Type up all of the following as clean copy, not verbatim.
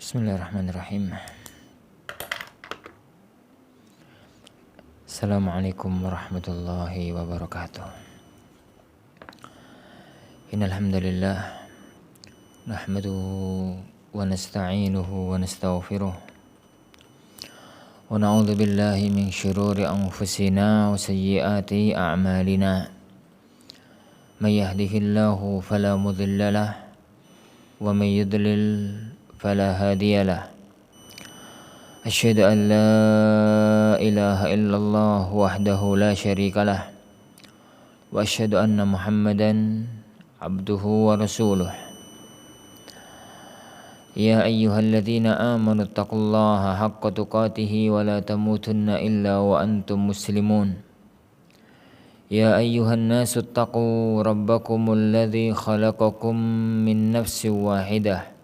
Bismillahirrahmanirrahim. Assalamualaikum warahmatullahi wabarakatuh. Innal hamdalillah nahmaduhu wa nasta'inuhu wa nastaghfiruh wa na'udzu billahi min syururi anfusina wa sayyiati a'malina. May yahdihillahu fala mudilla lahu wa may yudlil fala hadiya lahu. Asyhadu an la ilaha illallah wahdahu la syarika lah wa asyhadu anna Muhammadan abduhu wa rasuluh. Ya ayyuhalladzina amanu taqullaha haqqa tuqatih wa la tamutunna illa wa antum muslimun. Ya ayyuhan nasu taqu rabbakumul ladzi khalaqakum min nafsin wahidah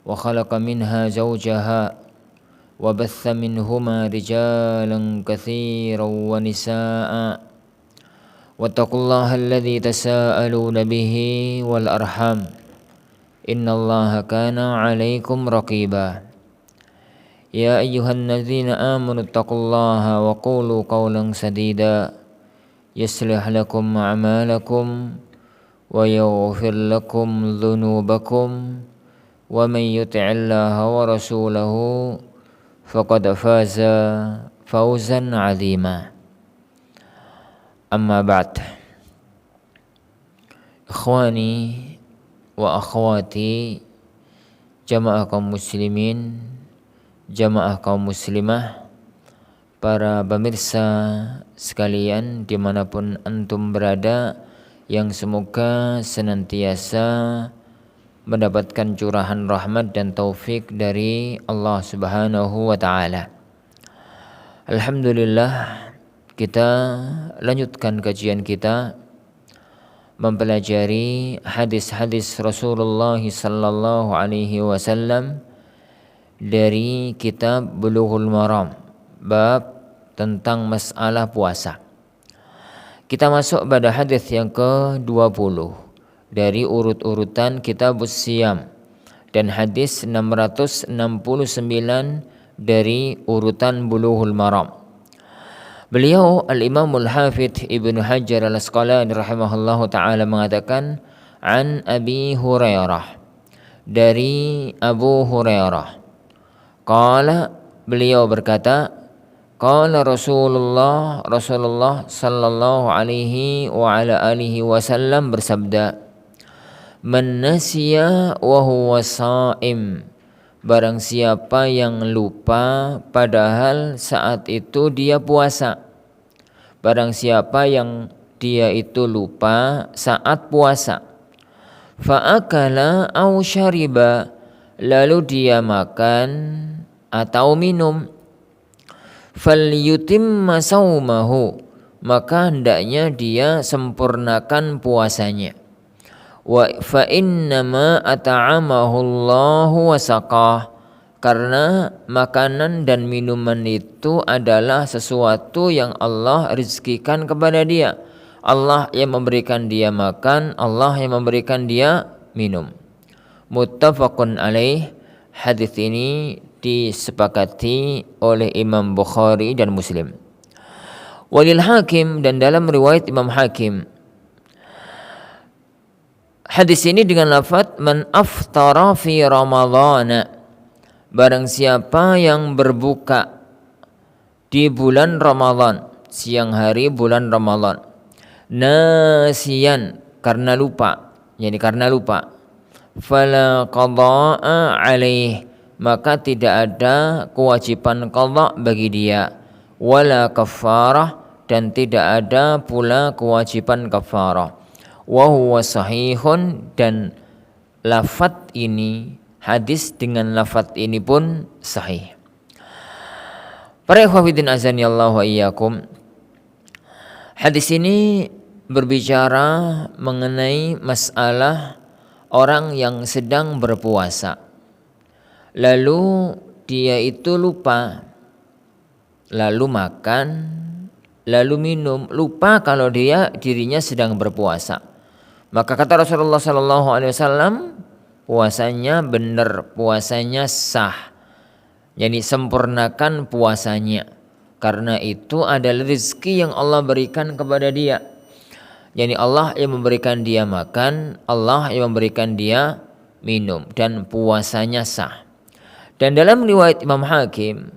wa khalaqa minha zawjaha wa batha minhuma rijalan katsiran wa nisaa'a wattaqullaha alladzi tasaaluna bihi wal arham innallaha kana 'alaikum raqiba. Ya ayyuhalladzina amanu taqullaha wa qulu qawlan sadida yuslih lakum a'malakum wa yaghfir lakum dhunubakum wa may yuti'illaha wa rasulahu faqad faza fawzan 'azima. Amma ba'd. Ikhwani wa akhwati, jamaah kaum muslimin, jamaah kaum muslimah, para pemirsa sekalian dimanapun antum berada, yang semoga senantiasa mendapatkan curahan rahmat dan taufik dari Allah Subhanahu wa taala. Alhamdulillah, kita lanjutkan kajian kita mempelajari hadis-hadis Rasulullah sallallahu alaihi wasallam dari kitab Bulughul Maram, bab tentang masalah puasa. Kita masuk pada hadis yang ke-20 dari urut-urutan Kitabus Siyam dan hadis 669 dari urutan Bulughul Maram. Beliau Al-Imamul Hafidh Ibnu Hajar Al-Asqalani rahimahullahu taala mengatakan an Abi Hurairah, dari Abu Hurairah. Qala, beliau berkata, qala Rasulullah sallallahu alaihi wa ala alihi wasallam bersabda, man nasiya wa huwa sha'im, barang siapa yang lupa padahal saat itu dia puasa. Barang siapa yang dia itu lupa saat puasa. Fa'akala aw syariba, lalu dia makan atau minum. Falyutimma saumahu, maka hendaknya dia sempurnakan puasanya. Wa fa innama at'amahu Allahu wa saqah, karena makanan dan minuman itu adalah sesuatu yang Allah rezekikan kepada dia. Allah yang memberikan dia makan, Allah yang memberikan dia minum. Muttafaqun alaih, hadis ini disepakati oleh Imam Bukhari dan Muslim. Walil Hakim, dan dalam riwayat Imam Hakim, hadis ini dengan lafaz man aftara fi ramadhana, barang siapa yang berbuka di bulan Ramadan, siang hari bulan Ramadan, nasiyan, karena lupa, yani karena lupa, fala qada'a alaih, maka tidak ada kewajiban qada bagi dia, wala kafarah, dan tidak ada pula kewajiban kafarah. Wa huwa sahihun, dan lafaz ini, hadis dengan lafaz ini pun sahih. Para ikhwatiddin azanillahu wa iyyakum, hadis ini berbicara mengenai masalah orang yang sedang berpuasa, lalu dia itu lupa, lalu makan, lalu minum, lupa kalau dirinya sedang berpuasa. Maka kata Rasulullah sallallahu alaihi wasallam, puasanya benar, puasanya sah. Yani sempurnakan puasanya. Karena itu adalah rezeki yang Allah berikan kepada dia. Yani Allah yang memberikan dia makan, Allah yang memberikan dia minum, dan puasanya sah. Dan dalam riwayat Imam Hakim,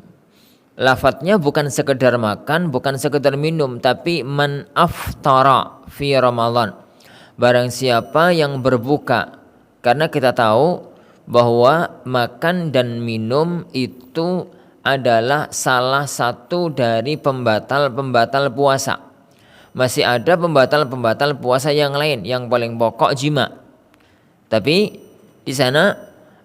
lafadznya bukan sekedar makan, bukan sekedar minum, tapi man aftara fi Ramadan. Barang siapa yang berbuka. Karena kita tahu bahwa makan dan minum itu adalah salah satu dari pembatal-pembatal puasa. Masih ada pembatal-pembatal puasa yang lain, yang paling pokok jima. Tapi di sana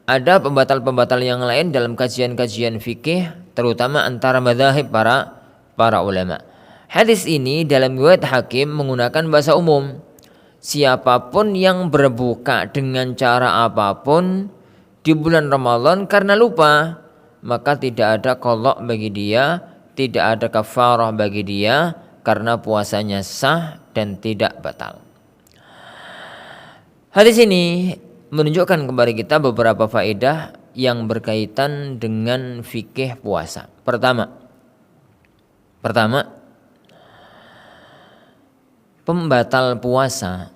ada pembatal-pembatal yang lain dalam kajian-kajian fikih, terutama antara madzhab para ulama. Hadis ini dalam riwayat Hakim menggunakan bahasa umum. Siapapun yang berbuka dengan cara apapun di bulan Ramadan karena lupa, maka tidak ada qadha bagi dia, tidak ada kafarah bagi dia, karena puasanya sah dan tidak batal. Hadis ini menunjukkan kepada kita beberapa faedah yang berkaitan dengan fikih puasa. Pertama, pembatal puasa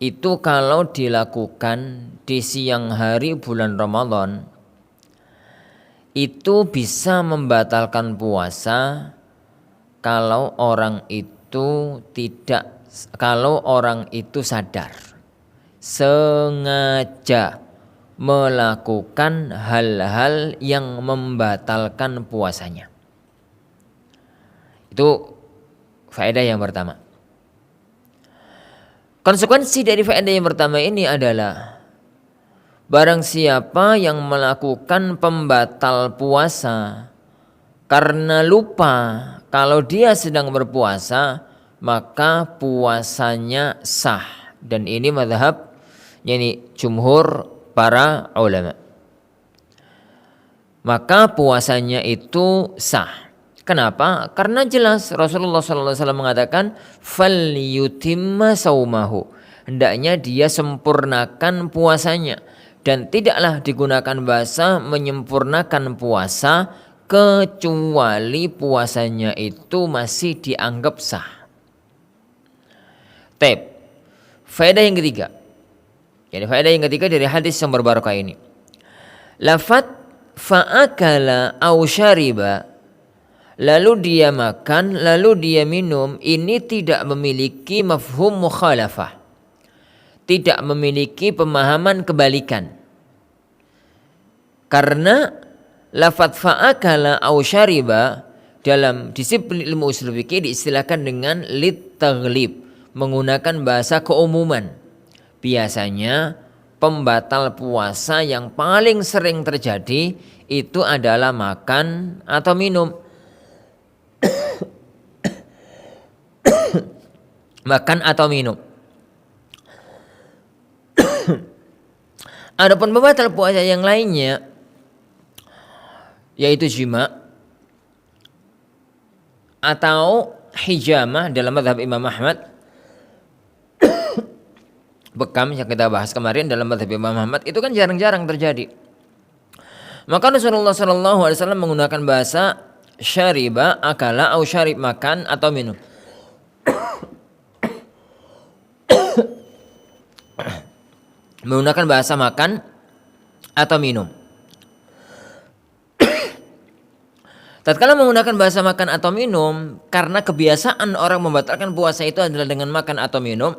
itu kalau dilakukan di siang hari bulan Ramadan itu bisa membatalkan puasa kalau orang itu sadar, sengaja melakukan hal-hal yang membatalkan puasanya. Itu faedah yang pertama. Konsekuensi dari faedah yang pertama ini adalah barang siapa yang melakukan pembatal puasa karena lupa kalau dia sedang berpuasa, maka puasanya sah. Dan ini mazhab, yakni jumhur para ulama. Maka puasanya itu sah. Kenapa? Karena jelas Rasulullah SAW mengatakan falyutimma saumahu. Hendaknya dia sempurnakan puasanya. Dan tidaklah digunakan bahasa menyempurnakan puasa kecuali puasanya itu masih dianggap sah. Faedah yang ketiga. Jadi faedah yang ketiga dari hadis yang berbarakah ini. Lafaz fa'akala aw syariba, lalu dia makan, lalu dia minum, ini tidak memiliki mafhum mukhalafah. Tidak memiliki pemahaman kebalikan. Karena lafaz fa'akala aw syariba dalam disiplin ilmu ushul fikih diistilahkan dengan lit-taghlib, menggunakan bahasa keumuman. Biasanya pembatal puasa yang paling sering terjadi itu adalah makan atau minum. Makan atau minum. Adapun pembatal puasa yang lainnya yaitu jima atau hijamah dalam mazhab Imam Ahmad, bekam yang kita bahas kemarin dalam mazhab Imam Ahmad itu kan jarang-jarang terjadi. Maka Rasulullah SAW menggunakan bahasa syariba, akala, au syarib, makan atau minum. Menggunakan bahasa makan atau minum. Tatkala menggunakan bahasa makan atau minum, karena kebiasaan orang membatalkan puasa itu adalah dengan makan atau minum,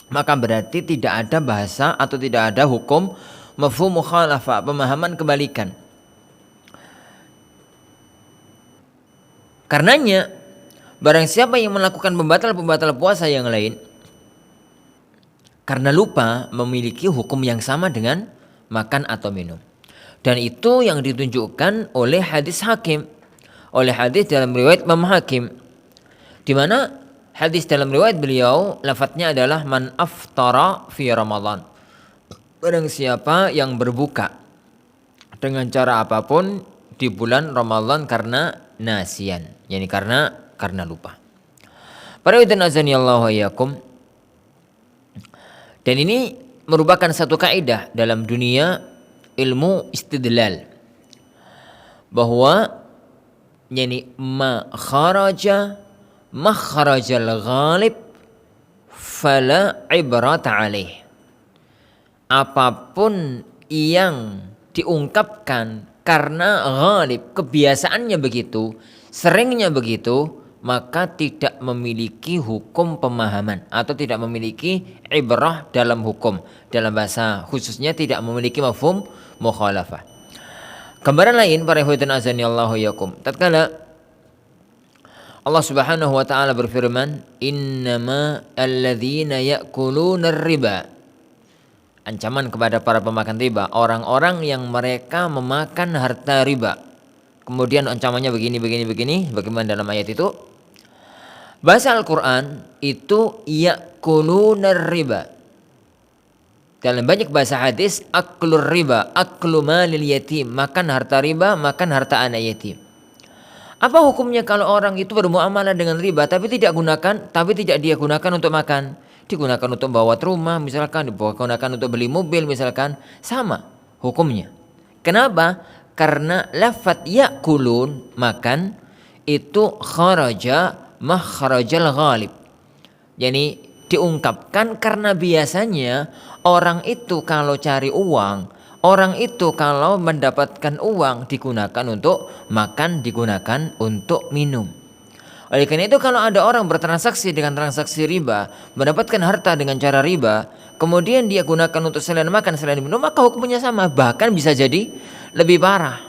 maka berarti tidak ada bahasa atau tidak ada hukum mafhum mukhalafah, pemahaman kebalikan. Karenanya barang siapa yang melakukan pembatal puasa yang lain karena lupa, memiliki hukum yang sama dengan makan atau minum. Dan itu yang ditunjukkan oleh hadis Hakim, oleh hadis dalam riwayat Imam Hakim, di mana hadis dalam riwayat beliau lafadznya adalah man aftara fi Ramadan. Barang siapa yang berbuka dengan cara apapun di bulan Ramadan karena nasian, yakni karena lupa. Para hadirin azanillahu wa iyyakum. Dan ini merupakan satu kaidah dalam dunia ilmu istidlal, bahwa yani ma kharaja makharajal ghalib fala ibrata alaih. Apapun yang diungkapkan karena ghalib, kebiasaannya begitu, seringnya begitu, maka tidak memiliki hukum pemahaman atau tidak memiliki ibrah dalam hukum. Dalam bahasa khususnya tidak memiliki mafhum mukhalafah. Gambaran lain para ikhwatin azani Allahu yakum, tatkala Allah Subhanahu wa taala berfirman, "Innama alladzina ya'kuluna riba." Ancaman kepada para pemakan riba, orang-orang yang mereka memakan harta riba. Kemudian ancamannya begini, bagaimana dalam ayat itu? Bahasa Al-Quran itu ya'kuluna riba. Dalam banyak bahasa hadis, aklur riba, aklu malil yatim, makan harta riba, makan harta anak yatim. Apa hukumnya kalau orang itu bermuamalah dengan riba tapi tidak dia gunakan untuk makan, digunakan untuk bawa rumah misalkan, digunakan untuk beli mobil misalkan, sama hukumnya. Kenapa? Karena lafaz ya'kulun, makan, itu kharaja makharajal ghalib. Yani diungkapkan karena biasanya orang itu kalau cari uang, orang itu kalau mendapatkan uang digunakan untuk makan, digunakan untuk minum. Oleh karena itu kalau ada orang bertransaksi dengan transaksi riba, mendapatkan harta dengan cara riba, kemudian dia gunakan untuk selain makan, selain minum, maka hukumnya sama, bahkan bisa jadi lebih parah.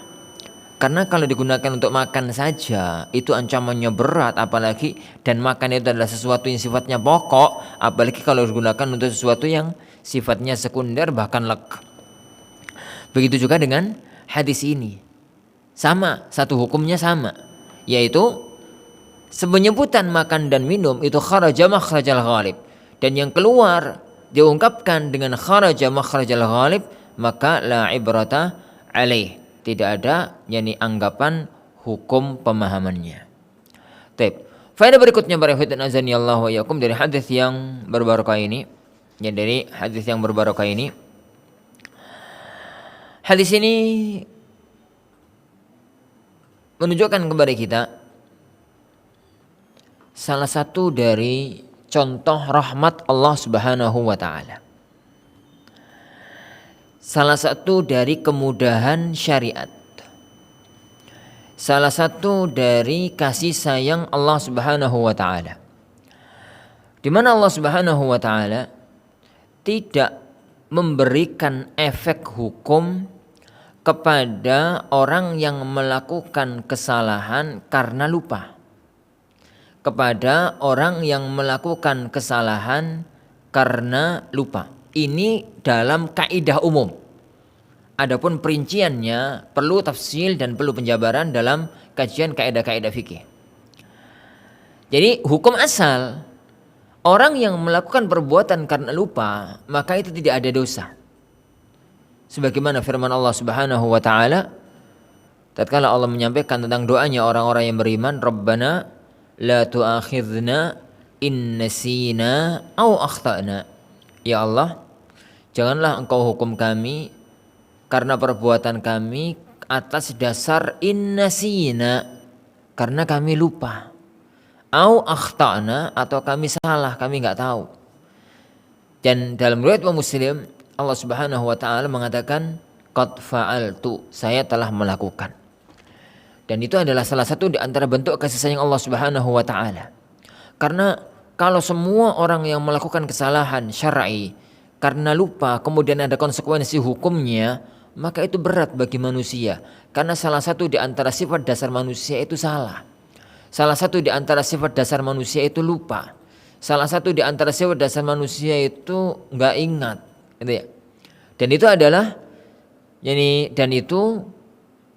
Karena kalau digunakan untuk makan saja itu ancamannya berat, apalagi dan makan itu adalah sesuatu yang sifatnya pokok, apalagi kalau digunakan untuk sesuatu yang sifatnya sekunder bahkan lek. Begitu juga dengan hadis ini. Sama, satu hukumnya sama, yaitu penyebutan makan dan minum itu kharaja makhrajal ghalib, dan yang keluar diungkapkan dengan kharaja makhrajal ghalib, maka la ibrata alaih, tidak ada yani anggapan hukum pemahamannya. Baik. Faedah berikutnya para ikhwan azani Allah wa yakum dari hadis yang berbarokah ini. Ya, dari hadis yang berbarokah ini. Hadis ini menunjukkan kepada kita salah satu dari contoh rahmat Allah Subhanahu wa taala. Salah satu dari kemudahan syariat. Salah satu dari kasih sayang Allah Subhanahu wa taala. Di mana Allah Subhanahu wa taala tidak memberikan efek hukum kepada orang yang melakukan kesalahan karena lupa. Kepada orang yang melakukan kesalahan karena lupa. Ini dalam kaidah umum. Adapun perinciannya perlu tafsil dan perlu penjabaran dalam kajian kaidah-kaidah fikih. Jadi hukum asal, orang yang melakukan perbuatan karena lupa, maka itu tidak ada dosa. Sebagaimana firman Allah Subhanahu wa taala tatkala Allah menyampaikan tentang doanya orang-orang yang beriman, Rabbana la tu'akhidna in nasina aw akhtana. Ya Allah, janganlah engkau hukum kami karena perbuatan kami atas dasar innasina, karena kami lupa, au akhtana, atau kami salah, kami enggak tahu. Dan dalam riwayat Muslim, Allah Subhanahu wa taala mengatakan qad fa'altu, saya telah melakukan. Dan itu adalah salah satu di antara bentuk kasih sayang Allah Subhanahu wa taala. Karena kalau semua orang yang melakukan kesalahan syar'i karena lupa kemudian ada konsekuensi hukumnya, maka itu berat bagi manusia. Karena salah satu di antara sifat dasar manusia itu salah. Salah satu di antara sifat dasar manusia itu lupa. Salah satu di antara sifat dasar manusia itu enggak ingat, gitu ya. Dan itu adalah dan itu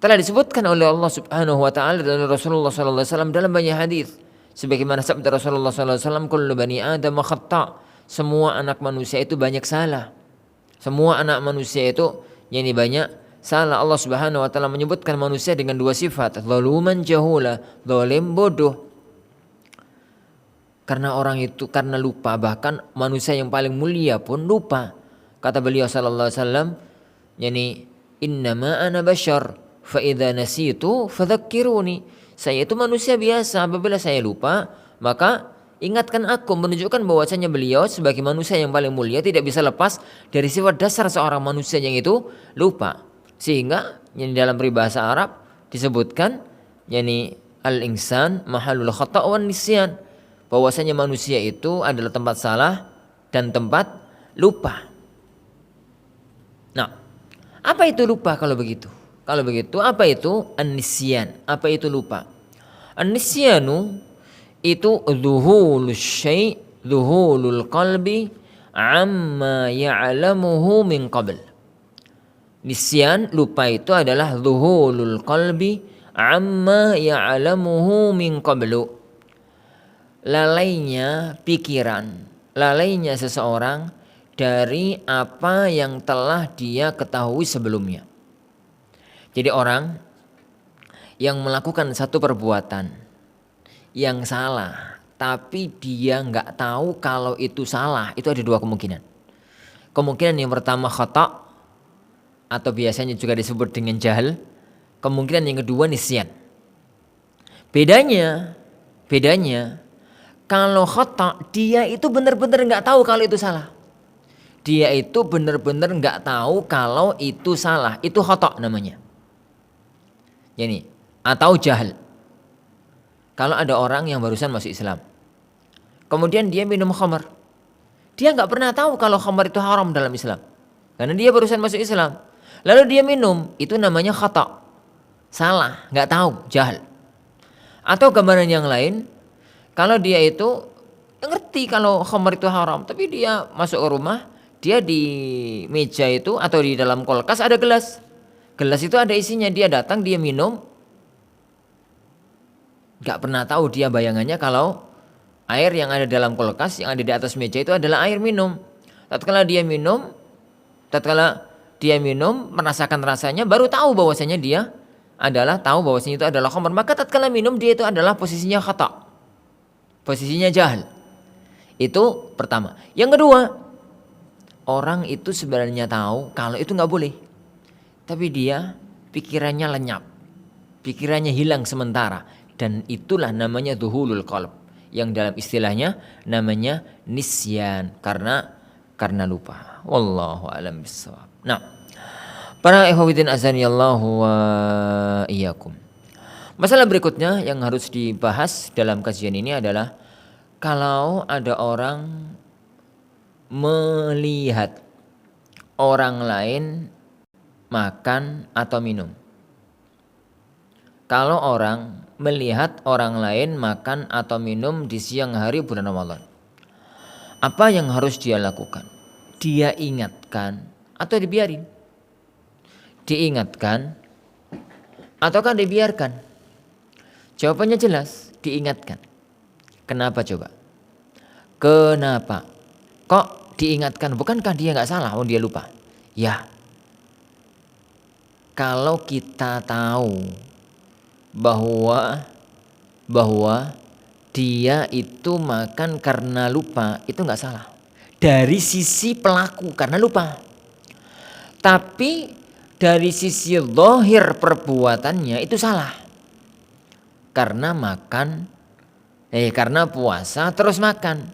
telah disebutkan oleh Allah Subhanahu wa taala dan Rasulullah sallallahu alaihi wasallam dalam banyak hadis. Sebagaimana sabda Rasulullah sallallahu alaihi wasallam, kullu bani adam khata'. Semua anak manusia itu banyak salah. Semua anak manusia itu banyak salah. Allah Subhanahu wa taala menyebutkan manusia dengan dua sifat, zaluman jahula, zalim bodoh. Karena orang itu karena lupa, bahkan manusia yang paling mulia pun lupa. Kata beliau sallallahu alaihi wasallam, yani innama ana bashar fa idza nasitu fadzakkiruni. Saya itu manusia biasa, apabila saya lupa maka ingatkan aku. Menunjukkan bahwasanya beliau sebagai manusia yang paling mulia tidak bisa lepas dari sifat dasar seorang manusia yang itu lupa. Sehingga yang dalam peribahasa Arab disebutkan yani al-insan mahallul khata' wan nisyan, bahwasanya manusia itu adalah tempat salah dan tempat lupa. Nah, apa itu lupa kalau begitu? Kalau begitu apa itu an-nisyan? Apa itu lupa? An-nisyanu itu dhuhulul qalbi amma ya'lamuhu min qabl. Nisyan, lupa itu adalah dhuhulul qalbi amma ya'lamuhu min qablu. Lalainya pikiran, lalainya seseorang dari apa yang telah dia ketahui sebelumnya. Jadi orang yang melakukan satu perbuatan yang salah, tapi dia nggak tahu kalau itu salah, itu ada dua kemungkinan. Kemungkinan yang pertama khata' atau biasanya juga disebut dengan jahal. Kemungkinan yang kedua nisyan. Bedanya kalau khata' dia itu benar-benar nggak tahu kalau itu salah. Dia itu benar-benar nggak tahu kalau itu salah, itu khata' namanya. Yani atau jahal. Kalau ada orang yang barusan masuk Islam, kemudian dia minum khamar, dia nggak pernah tahu kalau khamar itu haram dalam Islam, karena dia barusan masuk Islam. Lalu dia minum, itu namanya khata', salah, nggak tahu, jahal. Atau gambaran yang lain, kalau dia itu ngerti kalau khamar itu haram, tapi dia masuk ke rumah, dia di meja itu atau di dalam kulkas ada gelas. Gelas itu ada isinya, dia datang, dia minum. Gak pernah tahu dia bayangannya kalau air yang ada dalam kulkas, yang ada di atas meja itu adalah air minum. Tatkala dia minum, merasakan rasanya, baru tahu bahwasanya dia tahu bahwasanya itu adalah khamar. Maka tatkala minum, dia itu adalah posisinya khata', posisinya jahil. Itu pertama. Yang kedua, orang itu sebenarnya tahu kalau itu nggak boleh, tapi dia pikirannya lenyap, pikirannya hilang sementara, dan itulah namanya dhuhulul qalb, yang dalam istilahnya namanya nisyan, karena lupa. Wallahu a'lam bishawab. Nah, para ikhwatiddin azanillahu wa iyyakum. Masalah berikutnya yang harus dibahas dalam kajian ini adalah kalau ada orang melihat orang lain makan atau minum. Kalau orang melihat orang lain makan atau minum di siang hari bulan Ramadan, apa yang harus dia lakukan? Dia ingatkan atau dibiarin? Diingatkan ataukah dibiarkan? Jawabannya jelas, diingatkan. Kenapa coba? Kenapa? Kok diingatkan? Bukankah dia nggak salah? Oh, dia lupa. Ya. Kalau kita tahu bahwa dia itu makan karena lupa, itu nggak salah. Dari sisi pelaku karena lupa. Tapi dari sisi zahir perbuatannya itu salah. Karena karena puasa terus makan.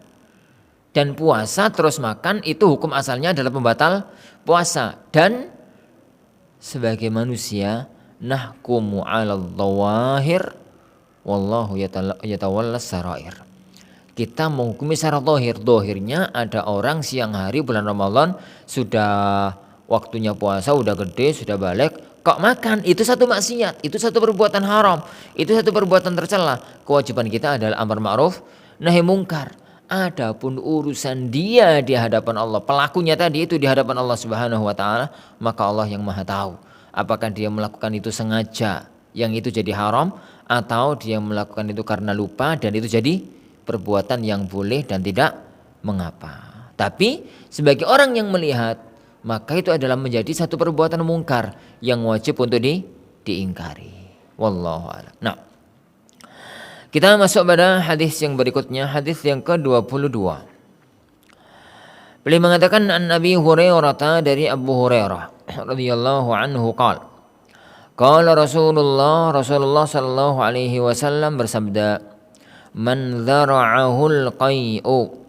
Dan puasa terus makan itu hukum asalnya adalah pembatal puasa. Dan sebagai manusia nahkumu 'alal dhawahir wallahu yatawallas sarair. Kita menghukumi secara zahir. Zahirnya ada orang siang hari bulan Ramadan sudah waktunya puasa, udah gede, sudah balik, kok makan? Itu satu maksiat, itu satu perbuatan haram, itu satu perbuatan tercela. Kewajiban kita adalah amar ma'ruf nahi mungkar. Adapun urusan dia di hadapan Allah, pelakunya tadi itu di hadapan Allah Subhanahu wa taala, maka Allah yang Maha tahu. Apakah dia melakukan itu sengaja yang itu jadi haram, atau dia melakukan itu karena lupa dan itu jadi perbuatan yang boleh dan tidak mengapa. Tapi sebagai orang yang melihat, maka itu adalah menjadi satu perbuatan mungkar yang wajib untuk diingkari. Wallahu a'lam. Nah, kita masuk pada hadis yang berikutnya, hadis yang ke-22. Beliau mengatakan an Abi Hurairah, dari Abu Hurairah radhiyallahu anhu qala Rasulullah sallallahu alaihi wasallam bersabda, man dzara'ahul qai'u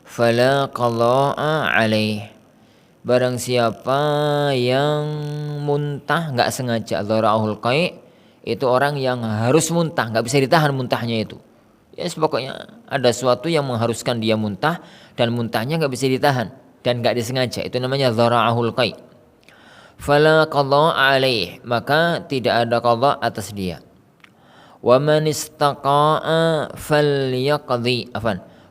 fala qada'a alaih. Barang siapa yang muntah nggak sengaja, dzara'ahul qai' itu orang yang harus muntah, nggak bisa ditahan muntahnya itu. Ya pokoknya ada sesuatu yang mengharuskan dia muntah dan muntahnya nggak bisa ditahan dan nggak disengaja, itu namanya dzara'ahul qai'. Fala qada alaih, maka tidak ada qada atas dia. Wa man istaqa'a falyaqdi,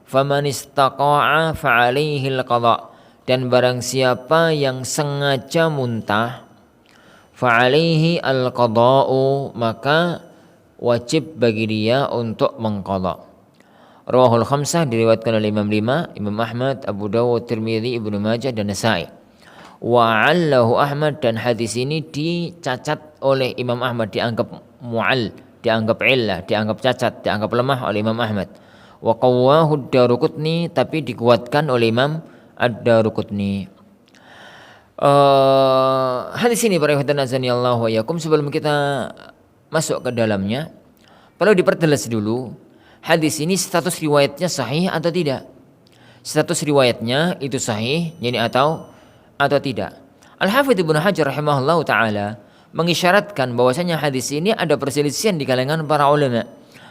faman istaqa'a fa alaihil qada, dan barang siapa yang sengaja muntah fa alaihi al qada'u, maka wajib bagi dia untuk mengqada. Rawahul khamsah, diriwayatkan oleh Imam 5, Imam Ahmad, Abu Dawud, Tirmidzi, Ibnu Majah dan Nasa'i. Wa 'allahu Ahmad, dan hadis ini dicacat oleh Imam Ahmad, dianggap mu'al, dianggap illah, dianggap cacat, dianggap lemah oleh Imam Ahmad. Wa qawwahu ad-Daruqutni, tapi dikuatkan oleh Imam ad-Daruqutni. Hadis ini para ikhwan azanillahu wa iyyakum, sebelum kita masuk ke dalamnya perlu diperjelas dulu hadis ini status riwayatnya sahih atau tidak. Status riwayatnya itu sahih yani atau tidak. Al-Hafidz Ibnu Hajar rahimahullahu taala mengisyaratkan bahwasanya hadis ini ada perselisihan di kalangan para ulama.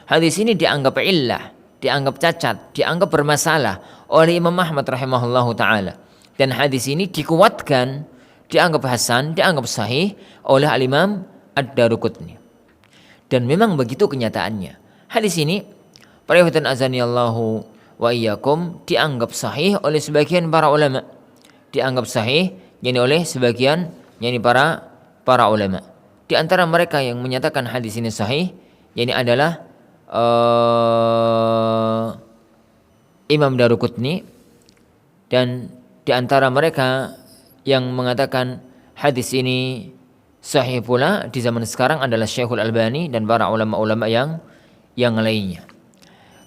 Hadis ini dianggap illah, dianggap cacat, dianggap bermasalah oleh Imam Ahmad rahimahullahu taala. Dan hadis ini dikuatkan, dianggap hasan, dianggap sahih oleh Al-Imam Ad-Daruqutni. Dan memang begitu kenyataannya. Hadis ini para ikhwan azanillahu wa iyyakum dianggap sahih oleh sebagian para ulama. Dianggap sahih yakni oleh sebagian yakni para ulama. Di antara mereka yang menyatakan hadis ini sahih yakni adalah Imam Daruqutni, dan di antara mereka yang mengatakan hadis ini sahih pula di zaman sekarang adalah Syekhul Albani dan para ulama-ulama yang lainnya.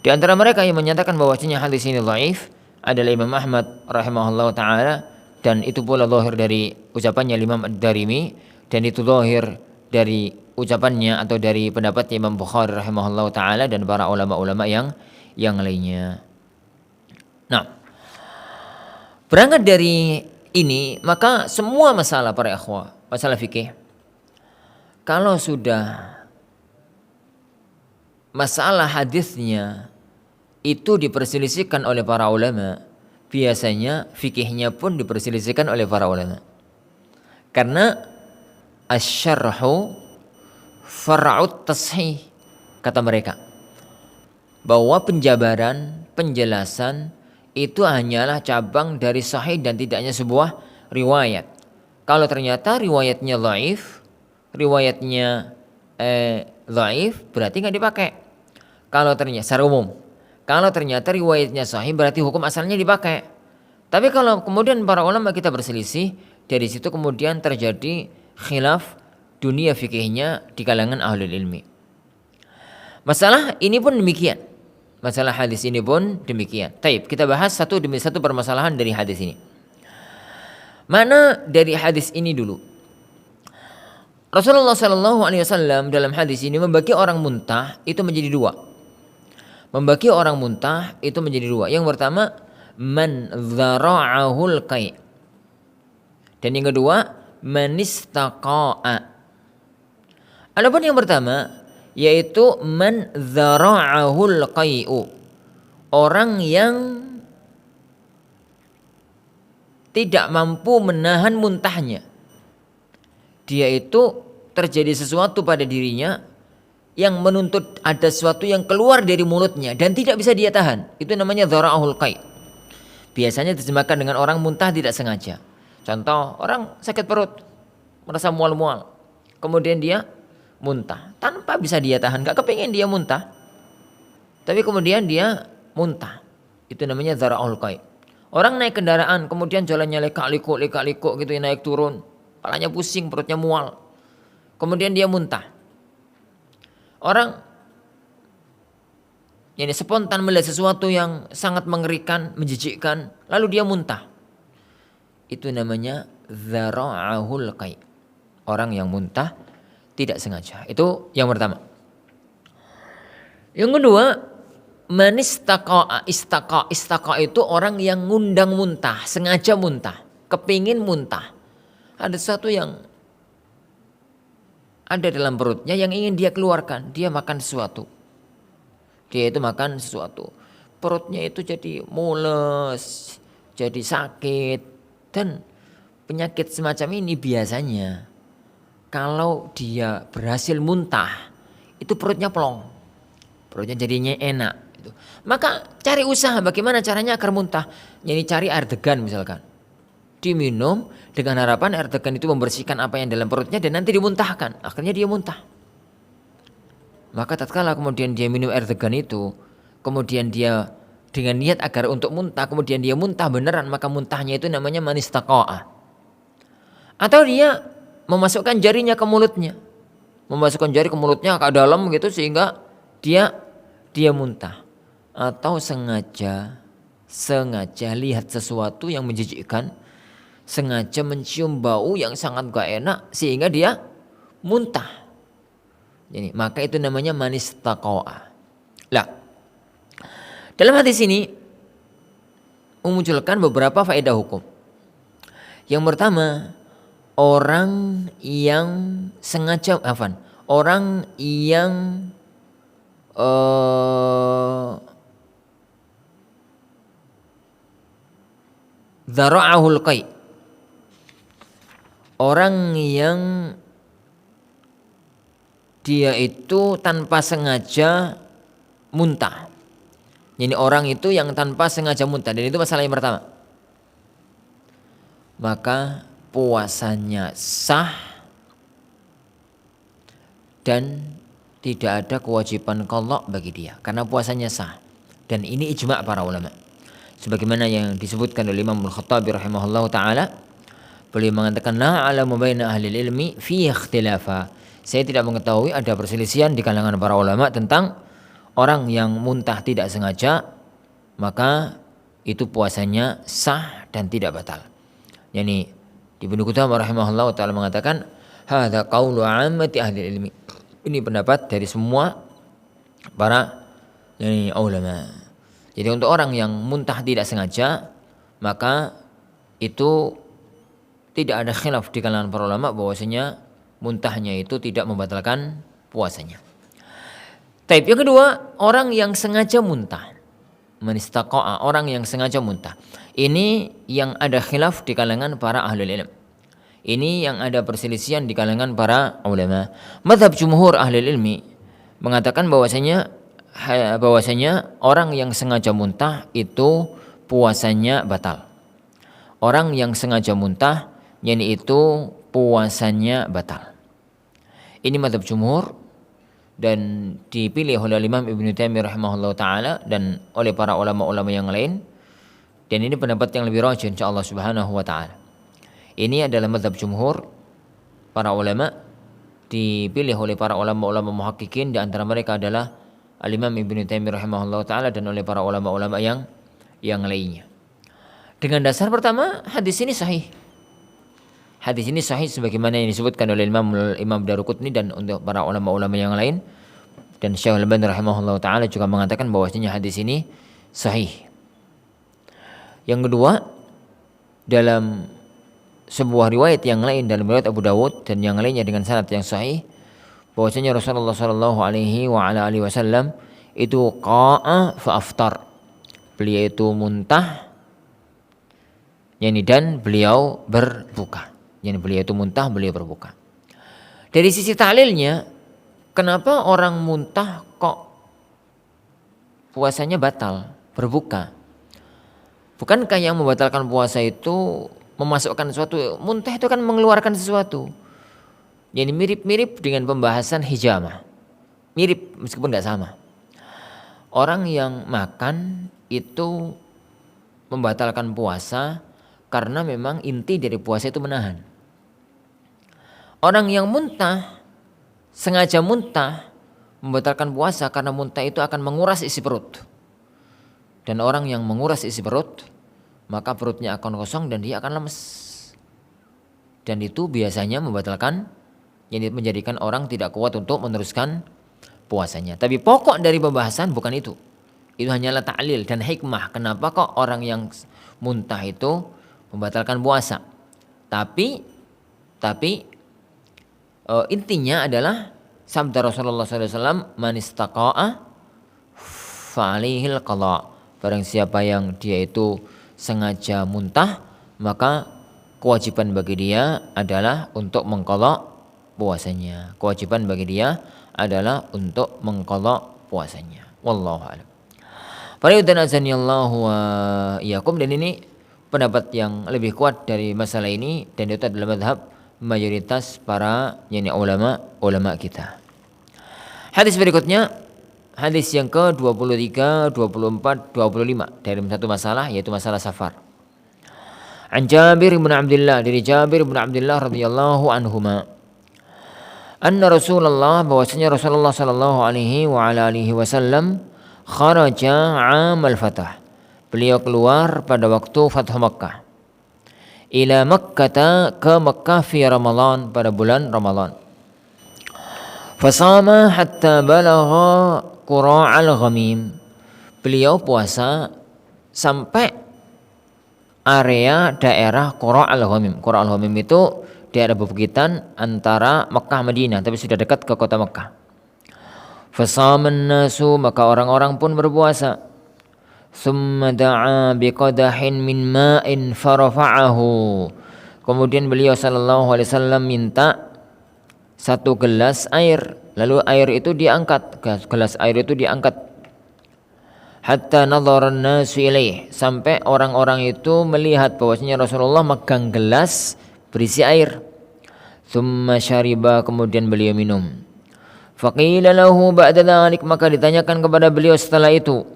Di antara mereka yang menyatakan bahwasanya hadis ini dhaif adalah Imam Ahmad rahimahullah taala, dan itu pula zahir dari ucapannya Imam Ad-Darimi, dan itu zahir dari ucapannya atau dari pendapatnya Imam Bukhari rahimahullah taala dan para ulama-ulama yang lainnya. Nah, berangkat dari ini maka semua masalah para ikhwah, masalah fikih, kalau sudah masalah hadisnya itu diperselisihkan oleh para ulama, biasanya fikihnya pun diperselisihkan oleh para ulama. Karena asy-syarhu far'ut tashih, kata mereka, bahwa penjabaran, penjelasan itu hanyalah cabang dari sahih dan tidaknya sebuah riwayat. Kalau ternyata riwayatnya dhaif, riwayatnya dhaif, berarti nggak dipakai. Kalau ternyata secara umum, kalau ternyata riwayatnya sahih, berarti hukum asalnya dipakai. Tapi kalau kemudian para ulama kita berselisih, dari situ kemudian terjadi khilaf dunia fikihnya di kalangan ahlul ilmi. Masalah ini pun demikian. Masalah hadis ini pun demikian. Taib, kita bahas satu demi satu permasalahan dari hadis ini. Mana dari hadis ini dulu? Rasulullah Shallallahu Alaihi Wasallam dalam hadis ini membagi orang muntah itu menjadi dua. Membagi orang muntah itu menjadi dua. Yang pertama, man dzara'ahul qai'. Dan yang kedua, man istaqa'a. Adapun yang pertama, yaitu man dzara'ahul qai'u, orang yang tidak mampu menahan muntahnya. Dia itu terjadi sesuatu pada dirinya yang menuntut ada sesuatu yang keluar dari mulutnya dan tidak bisa dia tahan. Itu namanya dzara'ahul qai'. Biasanya diterjemahkan dengan orang muntah tidak sengaja. Contoh, orang sakit perut, merasa mual-mual, kemudian dia muntah tanpa bisa dia tahan, gak kepingin dia muntah, tapi kemudian dia muntah. Itu namanya dzara'ahul qai'. Orang naik kendaraan, kemudian jalannya lekak-likuk gitu, naik turun, kepalanya pusing, perutnya mual, kemudian dia muntah. Orang spontan melihat sesuatu yang sangat mengerikan, menjijikkan, lalu dia muntah. itu namanya dzara'ahul qai. Orang yang muntah tidak sengaja. Itu yang pertama. Yang kedua, istaqa itu orang yang ngundang muntah, sengaja muntah, kepingin muntah. Ada sesuatu yang ada dalam perutnya yang ingin dia keluarkan, dia makan sesuatu. Dia itu makan sesuatu. Perutnya itu jadi mules, jadi sakit. Dan penyakit semacam ini biasanya kalau dia berhasil muntah, itu perutnya plong. Perutnya jadinya enak. Gitu. Maka cari usaha bagaimana caranya agar muntah. Jadi cari air degan misalkan. Diminum dengan harapan air degan itu membersihkan apa yang dalam perutnya dan nanti dimuntahkan. Akhirnya dia muntah. Maka tatkala kemudian dia minum air degan itu, kemudian dia dengan niat agar untuk muntah, kemudian dia muntah beneran, maka muntahnya itu namanya manistaqa'ah. Atau dia memasukkan jarinya ke mulutnya. Memasukkan jari ke mulutnya ke dalam gitu sehingga dia muntah. Atau sengaja lihat sesuatu yang menjijikkan, sengaja mencium bau yang sangat gak enak sehingga dia muntah. Jadi, maka itu namanya manistaqa'ah. Lah, dalam hadis ini memunculkan beberapa faedah hukum. Yang pertama, orang yang sengaja orang yang dzara'ahul qai. Orang yang dia itu tanpa sengaja muntah. Jadi orang itu yang tanpa sengaja muntah, dan itu masalah yang pertama. Maka puasanya sah dan tidak ada kewajiban qadha bagi dia karena puasanya sah. Dan ini ijma' para ulama. Sebagaimana yang disebutkan oleh Imam Al-Khattabi rahimahullahu taala, beliau mengatakan la a'lamu baina ahli ilmi fi ikhtilafa. Saya tidak mengetahui ada perselisihan di kalangan para ulama tentang orang yang muntah tidak sengaja, maka itu puasanya sah dan tidak batal. Yani Ibnu Qudamah rahimahullah taala mengatakan hadza qaulu 'ammati ahli ilmi. Ini pendapat dari semua para ulama. Jadi untuk orang yang muntah tidak sengaja, maka itu tidak ada khilaf di kalangan para ulama bahwasanya muntahnya itu tidak membatalkan puasanya. Taib yang kedua, orang yang sengaja muntah. Manistaqa'a, orang yang sengaja muntah. Ini yang ada khilaf di kalangan para ahlul ilm. Ini yang ada perselisihan di kalangan para ulama. Mazhab jumhur ahlul ilmi mengatakan bahwasanya orang yang sengaja muntah itu puasanya batal. Orang yang sengaja muntah yakni itu puasanya batal. Ini mazhab jumhur dan dipilih oleh Imam Ibnu Taimiyah rahimahullah taala dan oleh para ulama-ulama yang lain. Dan ini pendapat yang lebih rajih insyaallah subhanahu wa taala. Ini adalah mazhab jumhur para ulama, dipilih oleh para ulama-ulama muhaqqiqin, di antara mereka adalah Al-Imam Ibnu Taimiyah rahimahullah taala dan oleh para ulama-ulama yang lainnya. Dengan dasar pertama, hadis ini sahih. Hadis ini sahih sebagaimana yang disebutkan oleh Imam Daruqutni dan untuk para ulama-ulama yang lain, dan Syekh Al-Albani rahimahullah taala juga mengatakan bahwasanya hadis ini sahih. Yang kedua, dalam sebuah riwayat yang lain dalam riwayat Abu Dawud dan yang lainnya dengan sanad yang sahih, bahwasanya Rasulullah sallallahu alaihi wasallam itu qa'a fa aftar. Beliau itu muntah dan beliau berbuka. Beliau itu muntah, beliau berbuka. Dari sisi ta'lilnya, kenapa orang muntah kok puasanya batal, berbuka? Bukankah yang membatalkan puasa itu memasukkan sesuatu? Muntah itu kan mengeluarkan sesuatu. Jadi mirip-mirip dengan pembahasan hijamah. Mirip meskipun tidak sama. Orang yang makan itu membatalkan puasa karena memang inti dari puasa itu menahan. Orang yang muntah, sengaja muntah, membatalkan puasa karena muntah itu akan menguras isi perut. Dan orang yang menguras isi perut, maka perutnya akan kosong dan dia akan lemes. Dan itu biasanya membatalkan, yang menjadikan orang tidak kuat untuk meneruskan puasanya. Tapi pokok dari pembahasan bukan itu. Itu hanyalah ta'lil dan hikmah. Kenapa kok orang yang muntah itu membatalkan puasa? Tapi intinya adalah sabda Rasulullah SAW, man istaqa'a fa'alihil qadha. Barang siapa yang dia itu sengaja muntah, maka kewajiban bagi dia adalah untuk mengqadha puasanya. Kewajiban bagi dia adalah untuk mengqadha puasanya. Wallahu a'lam. Para yudhana azanillahu wa iyyakum, dan ini pendapat yang lebih kuat dari masalah ini, dan itu adalah mazhab mayoritas para ulama kita. Hadis berikutnya, hadis yang ke-23, 24, 25 dari satu masalah, yaitu masalah safar. An Jabir bin Abdullah, dari Jabir bin Abdullah radhiyallahu anhuma, anna Rasulullah, bahwasanya Rasulullah sallallahu alaihi wa ala alihi wasallam, kharaja 'amal fath. Beliau keluar pada waktu Fathu Makkah. Ila Makkah, ke Makkah fi Ramadan, pada bulan Ramadan. Fasama hatta balagha qura'al ghamim. Beliau puasa sampai area daerah Qura'al Ghamim. Qura'al Ghamim itu daerah bebukitan antara Makkah Madinah, tapi sudah dekat ke kota Makkah. Fasaman nasu, maka orang-orang pun berpuasa. Thumma da'a biqadahin min ma'in farafa'ahu. Kemudian beliau sallallahu alaihi wasallam minta satu gelas air, lalu air itu diangkat, gelas air itu diangkat. Hatta nadhara an-nasu ilaih, sampai orang-orang itu melihat bahwasanya Rasulullah megang gelas berisi air. Thumma syariba, kemudian beliau minum. Faqila lahu ba'da dzalik, maka ditanyakan kepada beliau setelah itu,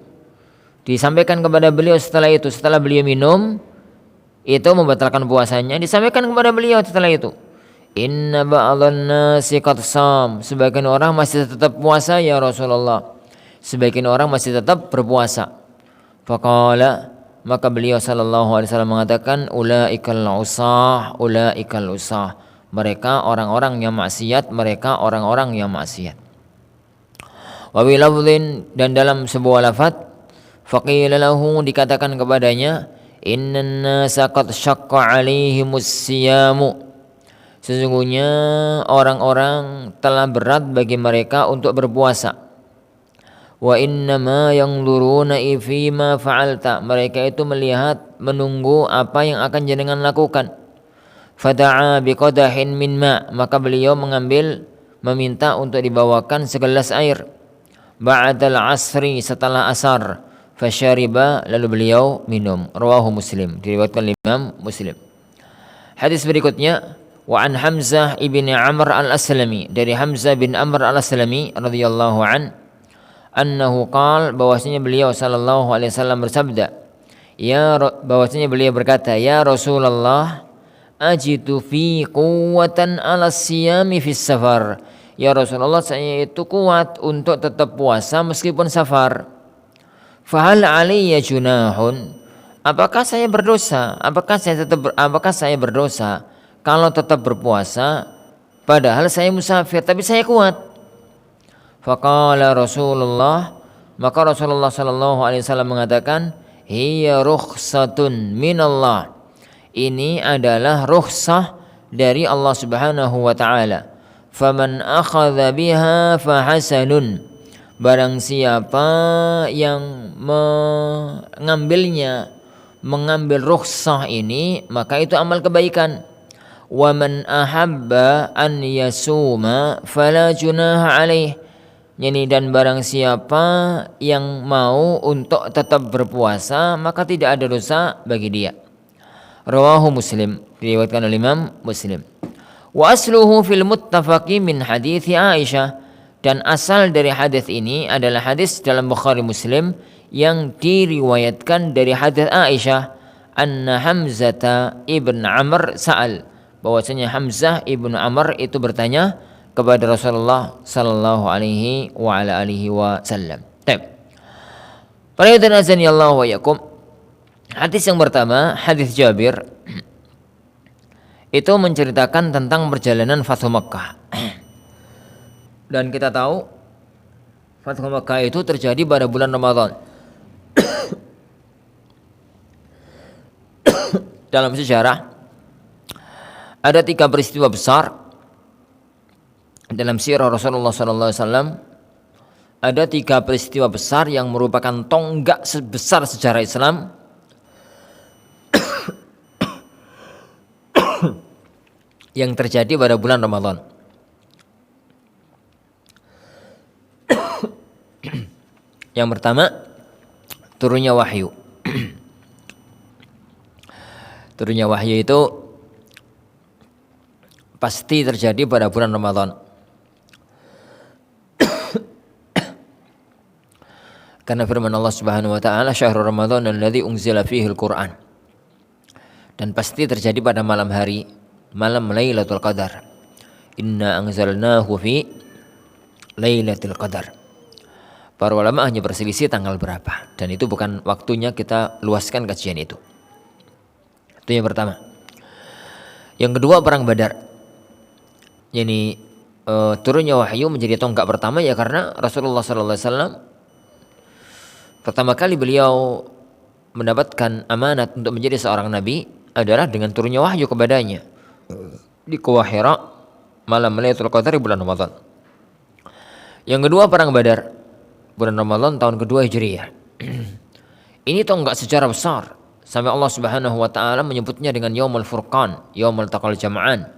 disampaikan kepada beliau setelah itu, setelah beliau minum itu membatalkan puasanya, disampaikan kepada beliau setelah itu, inna ba'dhan nasi qad sham, sebagian orang masih tetap puasa ya Rasulullah, sebagian orang masih tetap berpuasa. Faqala, maka beliau sallallahu alaihi wasallam mengatakan, ulaikal usah, mereka orang-orang yang maksiat, mereka orang-orang yang maksiat. Wa bi lafdhin, dan dalam sebuah lafaz, faqila lahu, dikatakan kepadanya, innan nasa qad syaqqa 'alaihimus siyamu, sesungguhnya orang-orang telah berat bagi mereka untuk berpuasa. Wa innama yanzuruna fi ma fa'alta, mereka itu melihat, menunggu apa yang akan jenengan lakukan. Fada'a biqadahin min ma, maka beliau meminta untuk dibawakan segelas air. Ba'dal asri, setelah asar. Fasyariba, lalu beliau minum. Rawahu Muslim, diriwayatkan Imam Muslim. Hadis berikutnya, wa an Hamzah ibn Amr al-Aslami, dari Hamzah bin Amr al-Aslami radhiyallahu an, annahu qala, bahwasanya beliau sallallahu alaihi wasallam bersabda, bahwasanya beliau berkata, ya Rasulullah, ajidu fi quwwatan 'ala siyami fis safar. Ya Rasulullah, saya itu kuat untuk tetap puasa meskipun safar. Fahal 'alayya junahun, apakah saya berdosa? Apakah saya berdosa kalau tetap berpuasa padahal saya musafir tapi saya kuat? Faqala Rasulullah, maka Rasulullah sallallahu alaihi wasallam mengatakan, hiya rukhsatun minallah, ini adalah rukhsah dari Allah Subhanahu wa taala. Faman akhadha biha fahasanun, barang siapa yang mengambil rukhsah ini, maka itu amal kebaikan. Wa man ahabba an yasuma fala junaha alaih, dan barang siapa yang mau untuk tetap berpuasa, maka tidak ada dosa bagi dia. Rawahu Muslim, diriwayatkan oleh Imam Muslim. Wa asluhu fil muttafaqi min hadits Aisyah, dan asal dari hadis ini adalah hadis dalam Bukhari Muslim yang diriwayatkan dari hadis Aisyah, anna Hamzah ibn Amr sa'al, bahwasanya Hamzah ibn Amr itu bertanya kepada Rasulullah sallallahu alaihi wa ala alihi wasallam. Baik. Para hadirin azanillahu wa iyyakum, Hadis yang pertama, hadis Jabir, itu menceritakan tentang perjalanan Fathu Makkah. Dan kita tahu Fathu Makkah itu terjadi pada bulan Ramadan. Dalam sejarah ada 3 peristiwa besar dalam sirah Rasulullah SAW. Ada 3 peristiwa besar yang merupakan tonggak sebesar sejarah Islam yang terjadi pada bulan Ramadan. Yang pertama, turunnya wahyu. Turunnya wahyu itu pasti terjadi pada bulan Ramadan. Karena firman Allah Subhanahu wa taala, "Syahrul Ramadan alladzi unzila fihi al-Qur'an." Dan pasti terjadi pada malam hari, malam Lailatul Qadar. Inna anzalnahu fi Lailatul Qadar. Para ulama hanya berselisih tanggal berapa, dan itu bukan waktunya kita luaskan kajian itu. Itu yang pertama. Yang kedua, perang Badar. Yani turunnya wahyu menjadi tonggak pertama ya karena Rasulullah SAW pertama kali beliau mendapatkan amanat untuk menjadi seorang nabi adalah dengan turunnya wahyu kepadanya di Gua Hira malam Lailatul Qadar di bulan Ramadan. Yang kedua, perang Badar, bulan Ramadan tahun kedua Hijriyah. Ini tonggak sejarah besar sampai Allah Subhanahu wa taala menyebutnya dengan Yaumul Furqan, Yaumul Taqal Jam'an.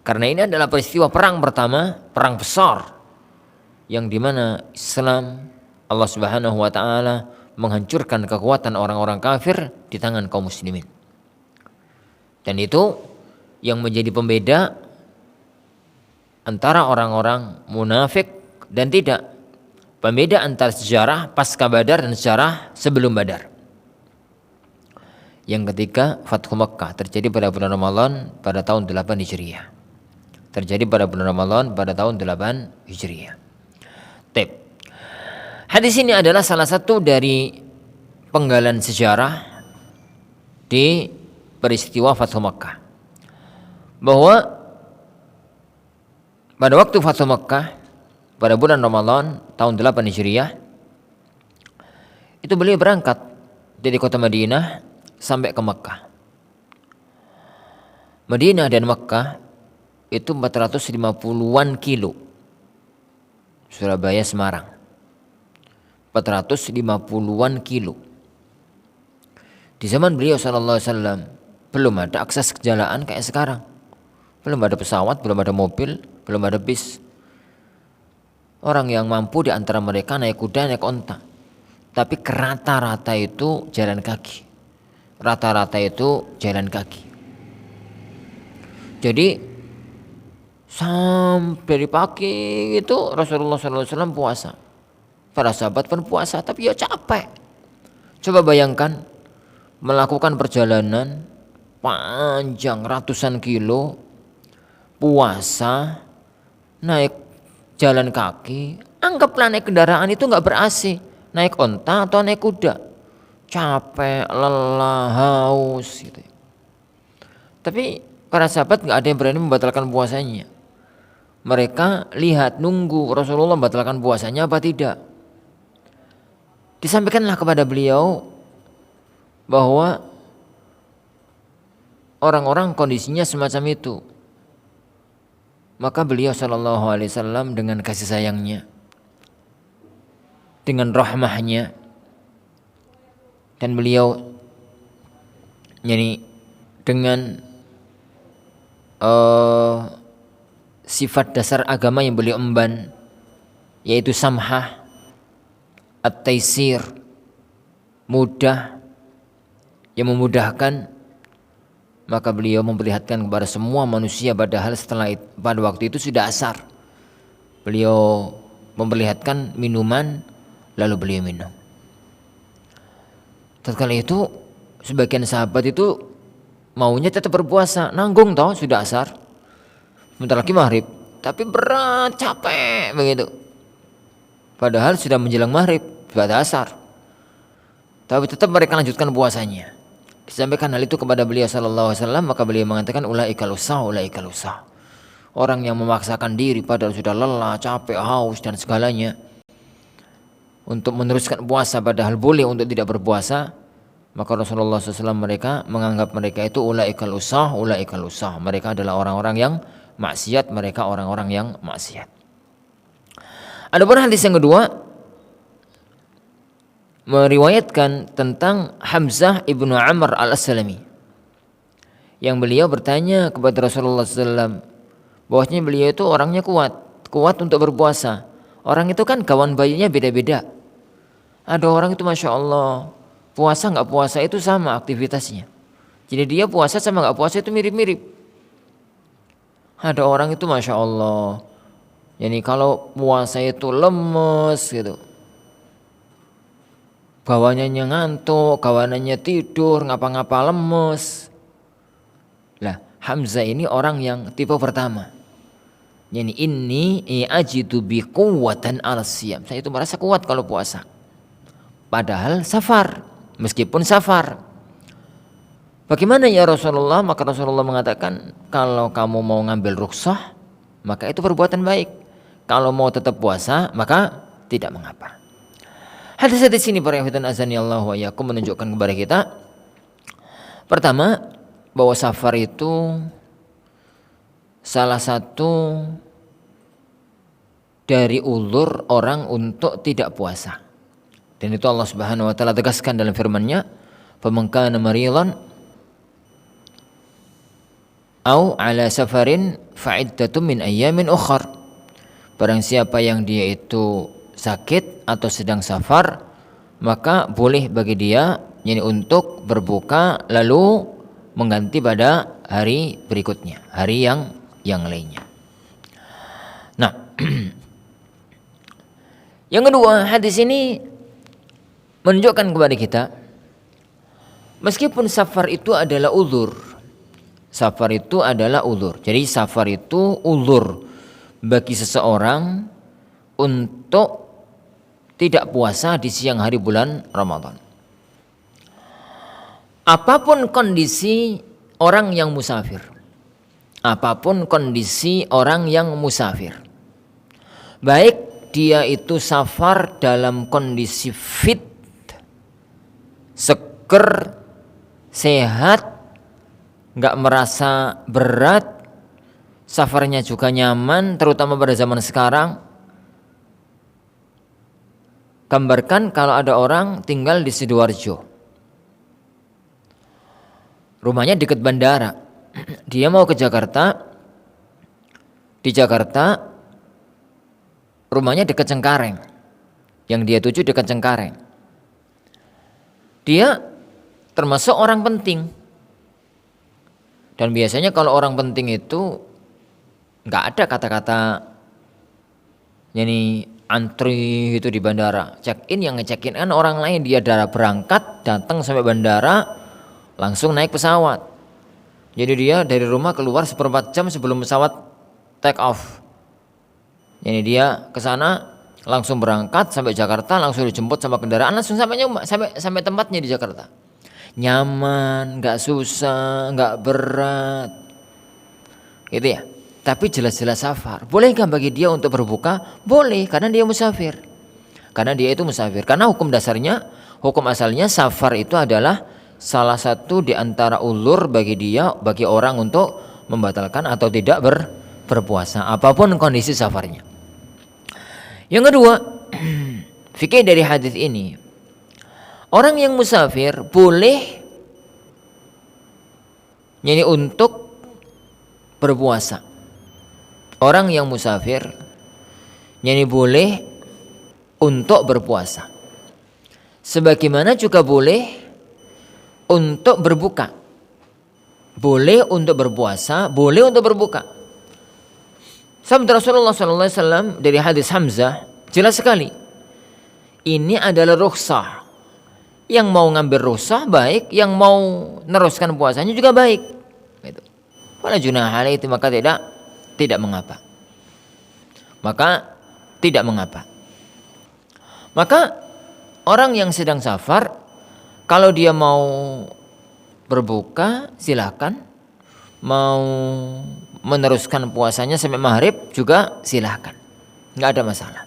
Karena ini adalah peristiwa perang pertama, perang besar yang dimana Islam, Allah Subhanahu wa taala menghancurkan kekuatan orang-orang kafir di tangan kaum muslimin. Dan itu yang menjadi pembeda antara orang-orang munafik dan tidak. Pembeda antara sejarah pasca Badar dan sejarah sebelum Badar. Yang ketiga, Fathu Makkah terjadi pada bulan Ramadan pada tahun 8 Hijriah. Terjadi pada bulan Ramadan pada tahun 8 Hijriah. Tip. Hadis ini adalah salah satu dari penggalan sejarah di peristiwa Fathu Makkah. Bahwa pada waktu Fathu Makkah pada bulan Ramadan tahun 8 Hijriah itu beliau berangkat dari kota Madinah sampai ke Makkah. Madinah dan Makkah itu 450-an kilo. Surabaya Semarang 450-an kilo. Di zaman beliau SAW belum ada akses kejalaan kayak sekarang. Belum ada pesawat, belum ada mobil, belum ada bis. Orang yang mampu di antara mereka naik kuda, naik onta. Tapi rata-rata itu jalan kaki. Rata-rata itu jalan kaki. Jadi sampai dari pagi itu Rasulullah SAW puasa. Para sahabat pun puasa, tapi ya capek. Coba bayangkan melakukan perjalanan panjang ratusan kilo, puasa, naik jalan kaki. Anggaplah naik kendaraan itu nggak ber-AC, naik onta atau naik kuda, capek, lelah, haus gitu. Tapi para sahabat nggak ada yang berani membatalkan puasanya. Mereka lihat, nunggu Rasulullah membatalkan puasanya apa tidak. Disampaikanlah kepada beliau bahwa orang-orang kondisinya semacam itu. Maka beliau SAW dengan kasih sayangnya, dengan rahmahnya, dan beliau dengan sifat dasar agama yang beliau emban, yaitu samhah, at-taisir, mudah, yang memudahkan. Maka beliau memperlihatkan kepada semua manusia, padahal pada waktu itu sudah asar. Beliau memperlihatkan minuman, lalu beliau minum. Tatkala itu sebagian sahabat itu maunya tetap berpuasa, nanggung toh sudah asar, bentar lagi maghrib, tapi berat, capek begitu. Padahal sudah menjelang maghrib, sudah asar. tapi tetap mereka lanjutkan puasanya. Disampaikan hal itu kepada beliau sallallahu alaihi wasallam, maka beliau mengatakan ulaikal usah. Orang yang memaksakan diri padahal sudah lelah, capek, haus dan segalanya untuk meneruskan puasa padahal boleh untuk tidak berpuasa, maka Rasulullah SAW mereka menganggap mereka itu ulaikal usah. Mereka adalah orang-orang yang maksiat, mereka orang-orang yang maksiat. Adapun hadis yang kedua meriwayatkan tentang Hamzah ibnu Amr al-Aslami, yang beliau bertanya kepada Rasulullah SAW bahwasanya beliau itu orangnya kuat untuk berpuasa. Orang itu kan kawan bayinya beda-beda. Ada orang itu masya Allah puasa nggak puasa itu sama aktivitasnya. Jadi dia puasa sama nggak puasa itu mirip-mirip. Ada orang itu masya Allah, jadi kalau puasa itu lemes gitu, bawaannya ngantuk, kawanannya tidur, ngapa-ngapa lemes. Lah Hamzah ini orang yang tipe pertama. Yani ini ajidu bi quwwatan al-siyam. Saya itu merasa kuat kalau puasa. Padahal safar, meskipun safar. Bagaimana ya Rasulullah? Maka Rasulullah mengatakan, kalau kamu mau ngambil rukhsah, maka itu perbuatan baik. Kalau mau tetap puasa, maka tidak mengapa. Hadis-hadis ini para ikhwan azani Allah wa iyyakum menunjukkan kepada kita, pertama, bahwa safar itu salah satu dari ulur orang untuk tidak puasa. Dan itu Allah Subhanahu wa taala tegaskan dalam firman-Nya, "Faman kana maridan au ala safarin fa'iddatun min ayyamin ukhar." Barang siapa yang dia itu sakit atau sedang safar, maka boleh bagi dia yani untuk berbuka lalu mengganti pada hari berikutnya, hari yang lainnya. Nah, yang kedua, hadis ini menunjukkan kepada kita, meskipun safar itu adalah uzur. Safar itu adalah uzur. Jadi safar itu uzur bagi seseorang untuk tidak puasa di siang hari bulan Ramadan. Apapun kondisi orang yang musafir. Apapun kondisi orang yang musafir. Baik dia itu safar dalam kondisi fit, seger, sehat, nggak merasa berat, safarnya juga nyaman, terutama pada zaman sekarang. Gambarkan kalau ada orang tinggal di Sidoarjo, rumahnya dekat bandara, dia mau ke Jakarta, di Jakarta rumahnya dekat Cengkareng, yang dia tuju dekat Cengkareng. Dia termasuk orang penting, dan biasanya kalau orang penting itu nggak ada kata-kata yani antri itu di bandara. Check in, yang nge-check in kan orang lain, dia darah berangkat datang sampai bandara langsung naik pesawat. Jadi dia dari rumah keluar 1/4 jam sebelum pesawat take off. Jadi dia ke sana langsung berangkat sampai Jakarta, langsung dijemput sama kendaraan, langsung sampai tempatnya di Jakarta. Nyaman, nggak susah, nggak berat, gitu ya. Tapi jelas-jelas safar. Boleh nggak bagi dia untuk berbuka? Boleh, karena dia musafir. Karena dia itu musafir. Karena hukum dasarnya, hukum asalnya safar itu adalah salah satu di antara ulur bagi dia, bagi orang untuk membatalkan atau tidak berpuasa, apapun kondisi safarnya. Yang kedua, fikih dari hadis ini, orang yang musafir boleh yani untuk berpuasa. Orang yang musafir yani boleh untuk berpuasa. Sebagaimana juga boleh untuk berbuka. Boleh untuk berpuasa, boleh untuk berbuka. Sabda Rasulullah SAW dari hadis Hamzah jelas sekali. Ini adalah rukhsah. Yang mau ngambil rukhsah baik, yang mau neruskan puasanya juga baik. Gitu. Wala junaha alaihi, maka tidak mengapa. Maka tidak mengapa. Maka orang yang sedang safar Kalau dia mau berbuka silakan, mau meneruskan puasanya sampai maghrib juga silakan, nggak ada masalah.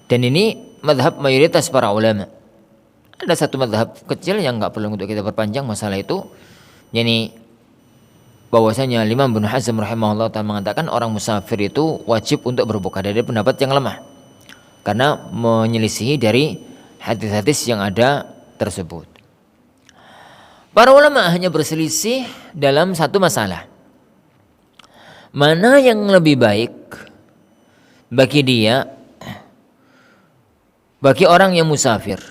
Dan ini mazhab mayoritas para ulama. Ada satu mazhab kecil yang nggak perlu untuk kita perpanjang masalah itu, yakni bahwasanya Imam Ibnu Hazm rahimahullah ta'ala mengatakan orang musafir itu wajib untuk berbuka, dari pendapat yang lemah karena menyelisihi dari hadis-hadis yang ada tersebut. Para ulama hanya berselisih dalam satu masalah. Mana yang lebih baik bagi dia, bagi orang yang musafir,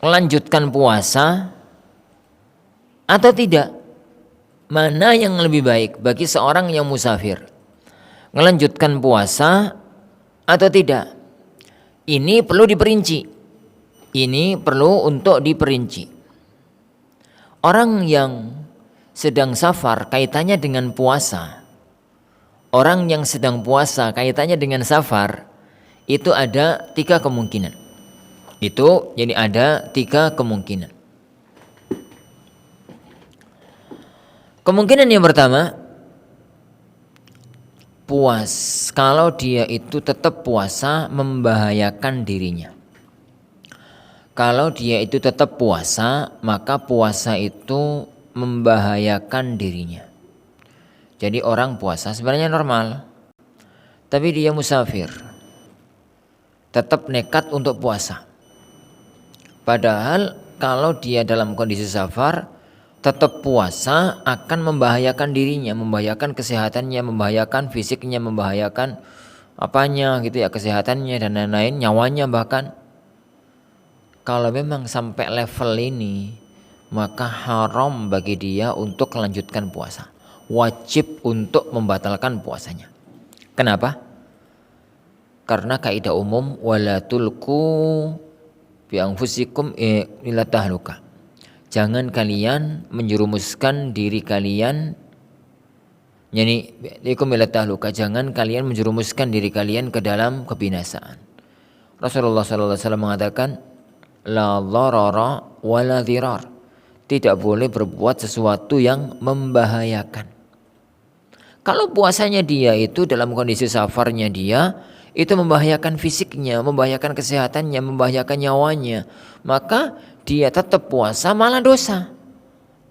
melanjutkan puasa atau tidak? Mana yang lebih baik bagi seorang yang musafir, melanjutkan puasa atau tidak? Ini perlu diperinci. Ini perlu untuk diperinci. Orang yang sedang safar kaitannya dengan puasa, orang yang sedang puasa kaitannya dengan safar, itu ada 3 kemungkinan. Itu jadi ada 3 kemungkinan. Kemungkinan yang pertama, kalau dia itu tetap puasa membahayakan dirinya. Kalau dia itu tetap puasa, maka puasa itu membahayakan dirinya. Jadi orang puasa sebenarnya normal, tapi dia musafir, tetap nekat untuk puasa. Padahal kalau dia dalam kondisi safar, tetap puasa akan membahayakan dirinya, membahayakan kesehatannya, membahayakan fisiknya, membahayakan apanya gitu ya, kesehatannya dan lain-lain, nyawanya bahkan. Kalau memang sampai level ini, maka haram bagi dia untuk melanjutkan puasa. Wajib untuk membatalkan puasanya. Kenapa? Karena kaidah umum wala tulqu bi anfusikum ila tahluka. Jangan kalian menjerumuskan diri kalian, yani ikum ila tahluka, jangan kalian menjerumuskan diri kalian ke dalam kebinasaan. Rasulullah sallallahu alaihi wasallam mengatakan la dharara wa la dhirar. Tidak boleh berbuat sesuatu yang membahayakan. Kalau puasanya dia itu dalam kondisi safarnya dia, itu membahayakan fisiknya, membahayakan kesehatannya, membahayakan nyawanya, maka dia tetap puasa malah dosa.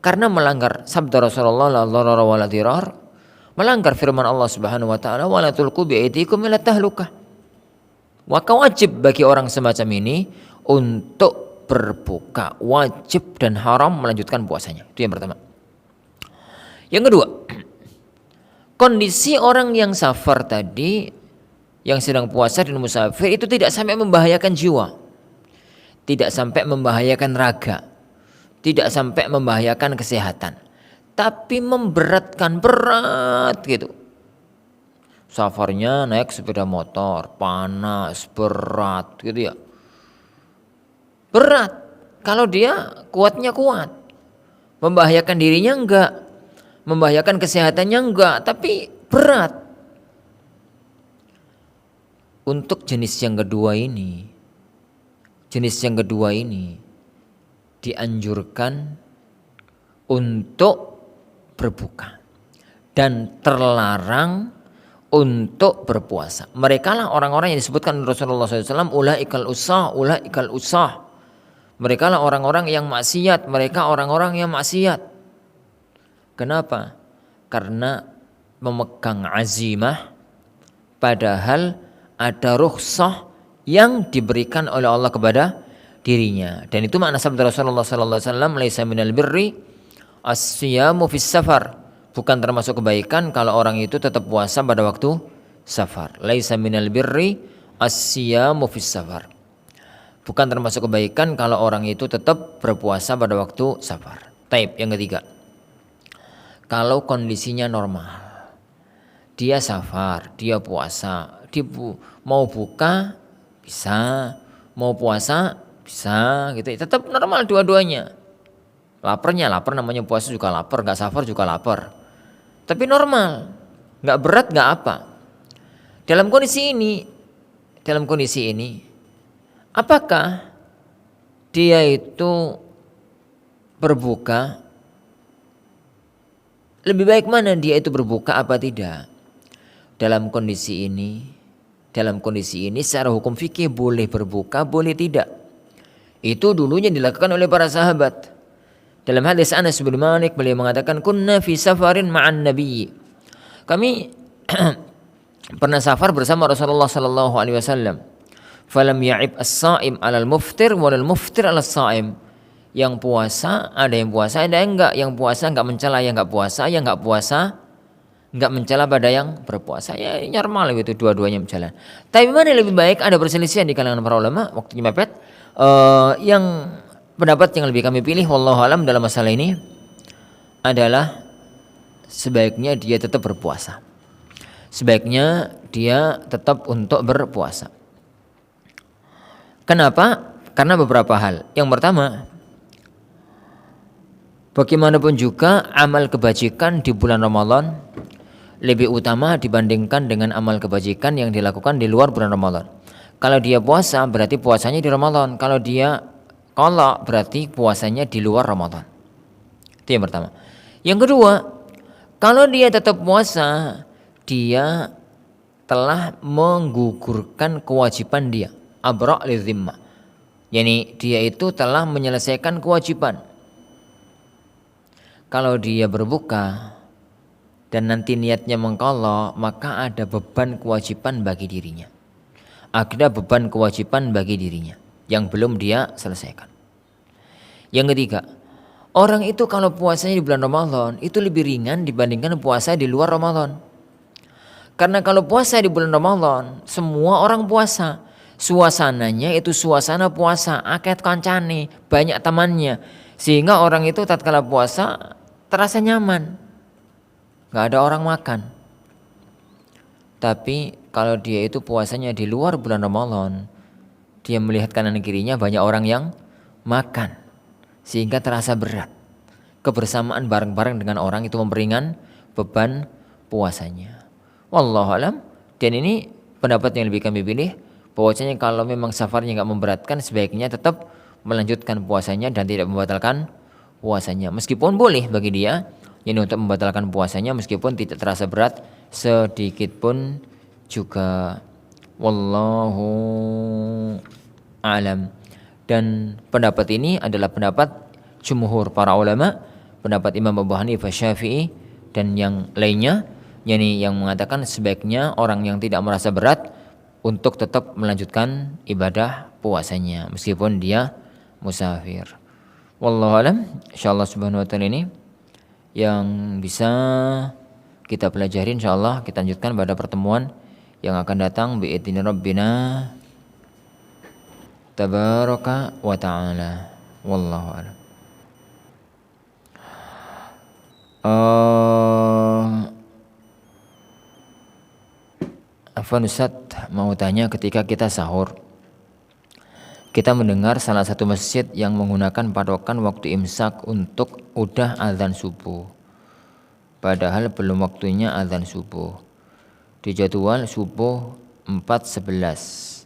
Karena melanggar sabda Rasulullah la dharara wa la dhirar, melanggar firman Allah Subhanahu wa taala wala tulqu bi aydikum ila tahlukah. Maka wajib bagi orang semacam ini untuk berbuka, wajib dan haram melanjutkan puasanya. Itu yang pertama. Yang kedua, kondisi orang yang safar tadi, yang sedang puasa dan musafir itu tidak sampai membahayakan jiwa, tidak sampai membahayakan raga, tidak sampai membahayakan kesehatan, tapi memberatkan, berat gitu. Safarnya naik sepeda motor, panas, berat gitu ya. Berat. Kalau dia kuatnya kuat, membahayakan dirinya enggak, membahayakan kesehatannya enggak, tapi berat. Untuk jenis yang kedua ini dianjurkan untuk berbuka dan terlarang untuk berpuasa. Mereka lah orang-orang yang disebutkan Rasulullah SAW, ulaikal usah. Mereka lah orang-orang yang maksiat, mereka orang-orang yang maksiat. Kenapa? Karena memegang azimah, padahal ada rukhsah yang diberikan oleh Allah kepada dirinya. Dan itu makna sabda Rasulullah sallallahu alaihi wasallam, laisa minal birri as-siyamu fis safar. Bukan termasuk kebaikan kalau orang itu tetap puasa pada waktu safar. Laisa minal birri as-siyamu fis safar. Bukan termasuk kebaikan kalau orang itu tetap berpuasa pada waktu safar. Taib yang ketiga. Kalau kondisinya normal, dia safar, dia puasa, mau buka bisa, mau puasa bisa, gitu. Tetap normal dua-duanya. Laparnya lapar, namanya puasa juga lapar, nggak safar juga lapar. Tapi normal, nggak berat, nggak apa. Dalam kondisi ini, apakah dia itu berbuka, lebih baik mana dia itu berbuka apa tidak? Dalam kondisi ini secara hukum fikih boleh berbuka, boleh tidak. Itu dulunya dilakukan oleh para sahabat. Dalam hadis Anas bin Malik beliau mengatakan kunna fi safarin ma'an nabi. Kami pernah safar bersama Rasulullah sallallahu alaihi wasallam. Falam ya'ib as-sha'im 'alal muftir walal muftir 'alas sha'im. Yang puasa ada yang puasa, ada yang enggak. Yang puasa enggak mencela yang enggak puasa, yang enggak puasa enggak mencela pada yang berpuasa. Ya normal gitu, dua-duanya berjalan. Tapi mana lebih baik, ada perselisihan di kalangan para ulama, waktunya mepet. Yang pendapat yang lebih kami pilih wallahu alam dalam masalah ini adalah sebaiknya dia tetap berpuasa. Sebaiknya dia tetap untuk berpuasa. Kenapa? Karena beberapa hal. Yang pertama, bagaimanapun juga amal kebajikan di bulan Ramadan lebih utama dibandingkan dengan amal kebajikan yang dilakukan di luar bulan Ramadan. Kalau dia puasa berarti puasanya di Ramadan. Kalau dia qadha berarti puasanya di luar Ramadan. Itu yang pertama. Yang kedua, kalau dia tetap puasa, dia telah menggugurkan kewajiban dia. Abra' li zimmah. Yani dia itu telah menyelesaikan kewajiban. Kalau dia berbuka dan nanti niatnya mengqadha, maka ada beban kewajiban bagi dirinya. Ada beban kewajiban bagi dirinya yang belum dia selesaikan. Yang ketiga, orang itu kalau puasanya di bulan Ramadan itu lebih ringan dibandingkan puasa di luar Ramadan. Karena kalau puasa di bulan Ramadan, semua orang puasa. Suasananya itu suasana puasa, akeh kancane, banyak temannya. Sehingga orang itu tatkala puasa terasa nyaman. Gak ada orang makan. Tapi kalau dia itu puasanya di luar bulan Ramadan, dia melihat kanan kirinya banyak orang yang makan. Sehingga terasa berat. Kebersamaan bareng-bareng dengan orang itu memperingan beban puasanya. Wallahu alam. Dan ini pendapat yang lebih kami pilih, bahwasanya kalau memang safarnya nggak memberatkan, sebaiknya tetap melanjutkan puasanya dan tidak membatalkan puasanya. Meskipun boleh bagi dia ini untuk membatalkan puasanya meskipun tidak terasa berat sedikit pun juga. Wallahu alam. Dan pendapat ini adalah pendapat jumhur para ulama, pendapat Imam Abu Hanifah, Syafi'i dan yang lainnya, yakni yang mengatakan sebaiknya orang yang tidak merasa berat untuk tetap melanjutkan ibadah puasanya meskipun dia musafir. Wallahu alam. Insyaallah subhanahu wa ta'ala ini yang bisa kita pelajari, insyaallah kita lanjutkan pada pertemuan yang akan datang bi'idzni rabbina tabaraka wa ta'ala. Wallahu alam. Afwan Ustaz, mau tanya, ketika kita sahur kita mendengar salah satu masjid yang menggunakan patokan waktu imsak untuk udah azan subuh, padahal belum waktunya azan subuh. Di jadwal subuh 4.11,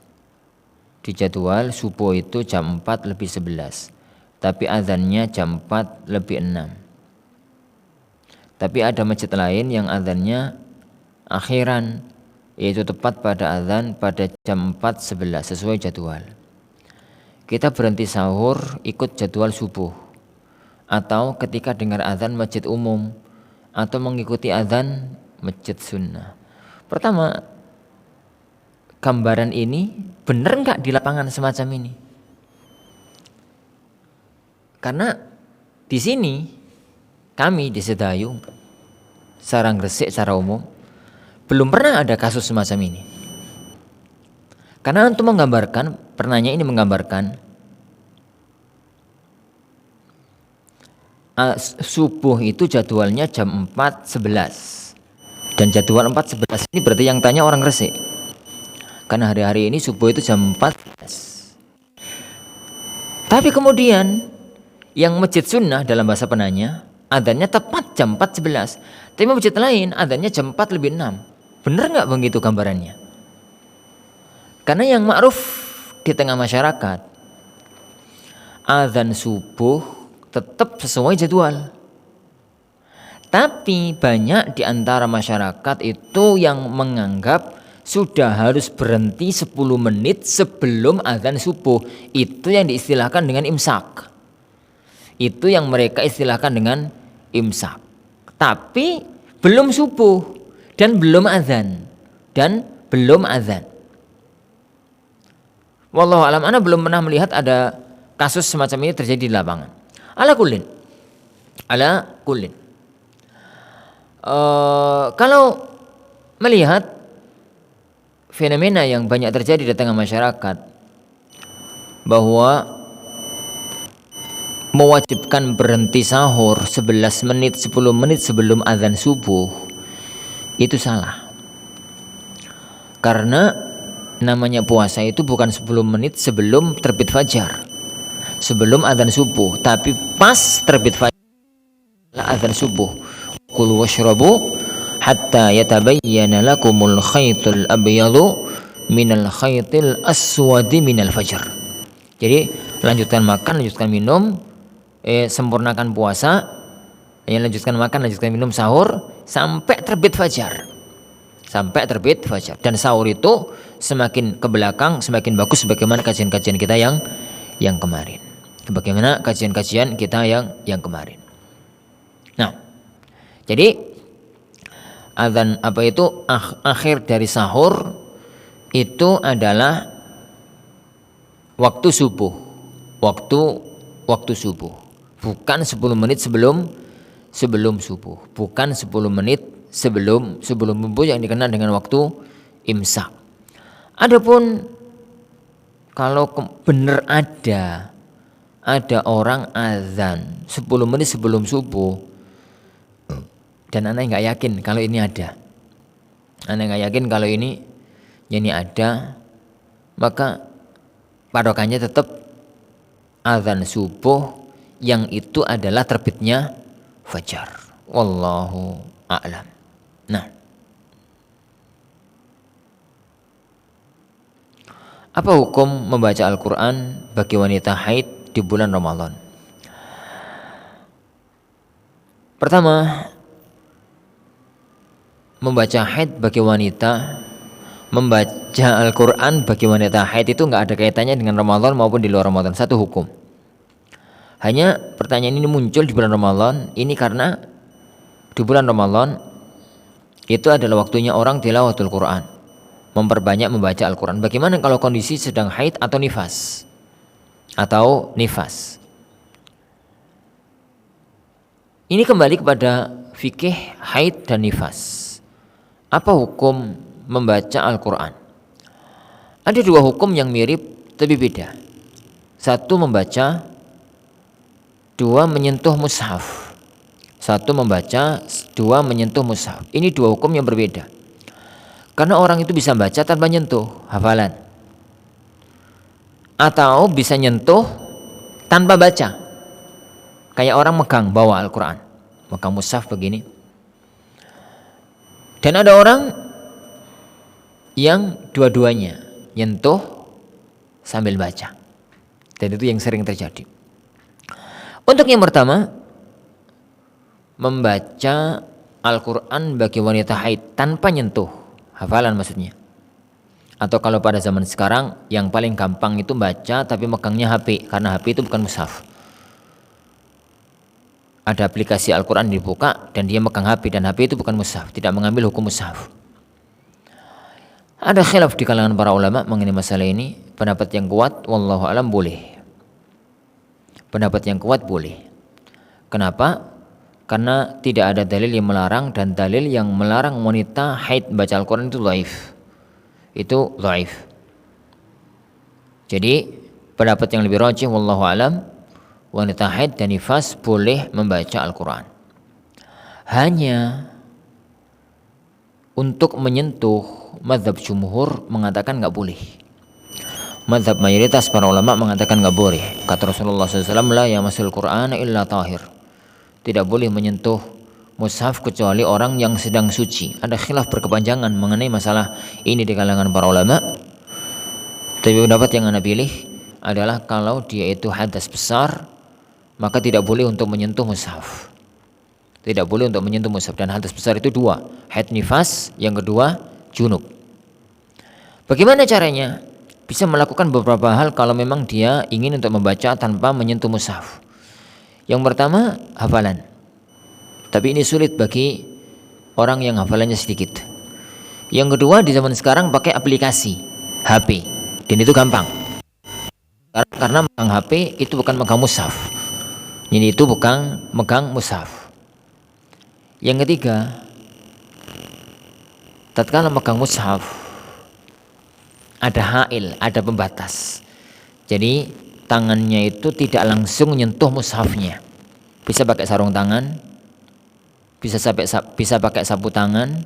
di jadwal subuh itu jam 4:11, tapi azannya jam 4:06. Tapi ada masjid lain yang azannya akhiran, yaitu tepat pada azan pada jam 4.11 sesuai jadwal. Kita berhenti sahur ikut jadwal subuh, atau ketika dengar azan masjid umum, atau mengikuti azan masjid sunnah. Pertama, gambaran ini benar nggak di lapangan semacam ini? Karena di sini kami di Sedayu, Sarang Gresik secara umum belum pernah ada kasus semacam ini. Karena untuk menggambarkan, pernahnya ini menggambarkan subuh itu jadwalnya jam 4.11. Dan jadwal 4.11 ini berarti yang tanya orang Gresik. Karena hari-hari ini subuh itu jam 4.11. Tapi kemudian yang masjid sunnah dalam bahasa penanya, adzannya tepat jam 4.11. Tapi masjid lain adzannya jam 4:06. Benar nggak begitu gambarannya? Karena yang ma'ruf di tengah masyarakat, azan subuh tetap sesuai jadwal. Tapi banyak di antara masyarakat itu yang menganggap sudah harus berhenti 10 menit sebelum azan subuh. Itu yang diistilahkan dengan imsak. Itu yang mereka istilahkan dengan imsak. Tapi belum subuh dan belum azan. Wallahu alam, ana belum pernah melihat ada kasus semacam ini terjadi di lapangan. Ala kullin. Kalau melihat fenomena yang banyak terjadi di tengah masyarakat bahwa mewajibkan berhenti sahur 11 menit 10 menit sebelum azan subuh, itu salah. Karena namanya puasa itu bukan 10 menit sebelum terbit fajar, sebelum azan subuh, tapi pas terbit fajar azan subuh. Kulu washrabu hatta yatabayyana lakumul khaytul abyadu minal khaytil aswadi minal fajr. Jadi lanjutkan makan, lanjutkan minum, sempurnakan puasa, lanjutkan makan, lanjutkan minum, sahur sampai terbit fajar. Dan sahur itu semakin ke belakang semakin bagus, sebagaimana kajian-kajian kita yang kemarin. Nah, jadi azan akhir dari sahur itu adalah waktu subuh. Waktu subuh. Bukan 10 menit sebelum subuh. Bukan 10 menit sebelum subuh yang dikenal dengan waktu imsak. Adapun kalau benar ada orang azan 10 menit sebelum subuh, dan ana nggak yakin kalau ini ada. Maka patokannya tetap azan subuh yang itu adalah terbitnya fajar. Wallahu a'lam. Nah, apa hukum membaca Al-Quran bagi wanita haid di bulan Ramadan? Pertama, membaca Al-Quran bagi wanita haid itu nggak ada kaitannya dengan Ramadan maupun di luar Ramadan, satu hukum. Hanya pertanyaan ini muncul di bulan Ramadan ini karena di bulan Ramadan itu adalah waktunya orang tilawatul Quran, memperbanyak membaca Al-Quran. Bagaimana kalau kondisi sedang haid atau nifas? Ini kembali kepada fikih haid dan nifas. Apa hukum membaca Al-Quran? Ada dua hukum yang mirip tapi beda. Satu membaca, dua menyentuh mushaf. Ini dua hukum yang berbeda. Karena orang itu bisa baca tanpa nyentuh, hafalan. Atau bisa nyentuh tanpa baca. Kayak orang bawa Al-Quran, megang mushaf begini. Dan ada orang yang dua-duanya nyentuh sambil baca. Dan itu yang sering terjadi. Untuk yang pertama, membaca Al-Quran bagi wanita haid tanpa nyentuh, hafalan maksudnya. Atau kalau pada zaman sekarang yang paling gampang itu baca tapi megangnya HP, karena HP itu bukan mushaf. Ada aplikasi Al-Quran dibuka dan dia megang HP, dan HP itu bukan mushaf, tidak mengambil hukum mushaf. Ada khilaf di kalangan para ulama mengenai masalah ini. Pendapat yang kuat wallahu alam boleh. Kenapa? Karena tidak ada dalil yang melarang, dan dalil yang melarang wanita haid baca Al-Quran itu dhaif. Jadi pendapat yang lebih rajih wallahu alam, wanita haid dan nifas boleh membaca Al-Quran. Hanya untuk menyentuh, mazhab jumhur mengatakan nggak boleh. Mazhab mayoritas para ulama mengatakan nggak boleh. Kata Rasulullah SAW, la yamasul Qur'ana illa tahir. Tidak boleh menyentuh mushaf kecuali orang yang sedang suci. Ada khilaf berkepanjangan mengenai masalah ini di kalangan para ulama. Tapi pendapat yang anda pilih adalah kalau dia itu hadas besar, maka tidak boleh untuk menyentuh mushaf. Tidak boleh untuk menyentuh mushaf. Dan hadas besar itu dua, haid nifas, yang kedua junub. Bagaimana caranya? Bisa melakukan beberapa hal kalau memang dia ingin untuk membaca tanpa menyentuh mushaf. Yang pertama, hafalan. Tapi ini sulit bagi orang yang hafalannya sedikit. Yang kedua, di zaman sekarang pakai aplikasi HP, dan itu gampang. Karena megang HP itu bukan megang mushaf. Ini itu bukan megang mushaf. Yang ketiga, tatkala megang mushaf ada hail, ada pembatas. Jadi tangannya itu tidak langsung menyentuh mushafnya. Bisa pakai sarung tangan, bisa pakai sapu tangan,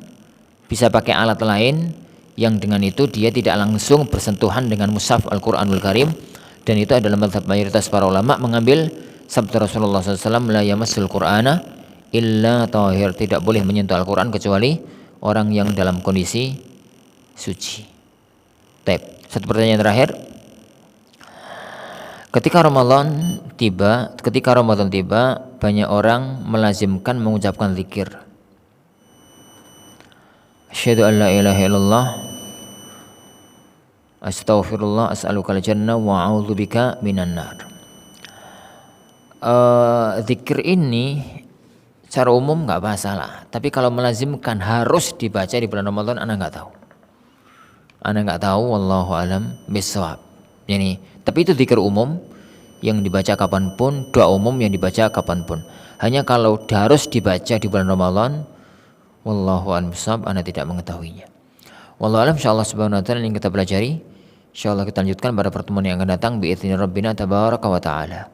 bisa pakai alat lain yang dengan itu dia tidak langsung bersentuhan dengan mushaf Al-Qur'anul Karim. Dan itu adalah mazhab mayoritas para ulama mengambil sabda Rasulullah SAW, la yamassul Qur'ana illa tahir, tidak boleh menyentuh Al-Quran kecuali orang yang dalam kondisi suci. Satu pertanyaan terakhir. Ketika Ramadan tiba, banyak orang melazimkan mengucapkan zikir. Asyhadu an la ilaha illallah, astaghfirullah, as'alukal jannah wa a'udzubika minan nar. Zikir ini secara umum nggak masalah, tapi kalau melazimkan harus dibaca di bulan Ramadan, ana nggak tahu, wallahu alam bisawab. Tapi itu zikir umum yang dibaca kapanpun, doa umum yang dibaca kapanpun. Hanya kalau harus dibaca di bulan Ramadan, wallahu alam bisawab, ana tidak mengetahuinya. Wallahu alam. Insyaallah subhanahu wa ta'ala yang kita pelajari, insyaallah kita lanjutkan pada pertemuan yang akan datang bi'izni rabbina tabaraka wa ta'ala.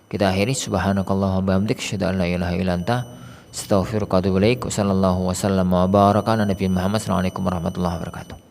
Kita akhiri, subhanakallahumma bihamdik, asyhadu an la ilaha illa anta, astaghfiruka wa atubu ilaik. Wassallallahu wasallam wa baraka ala nabiyina Muhammad. Assalamualaikum warahmatullahi wabarakatuh.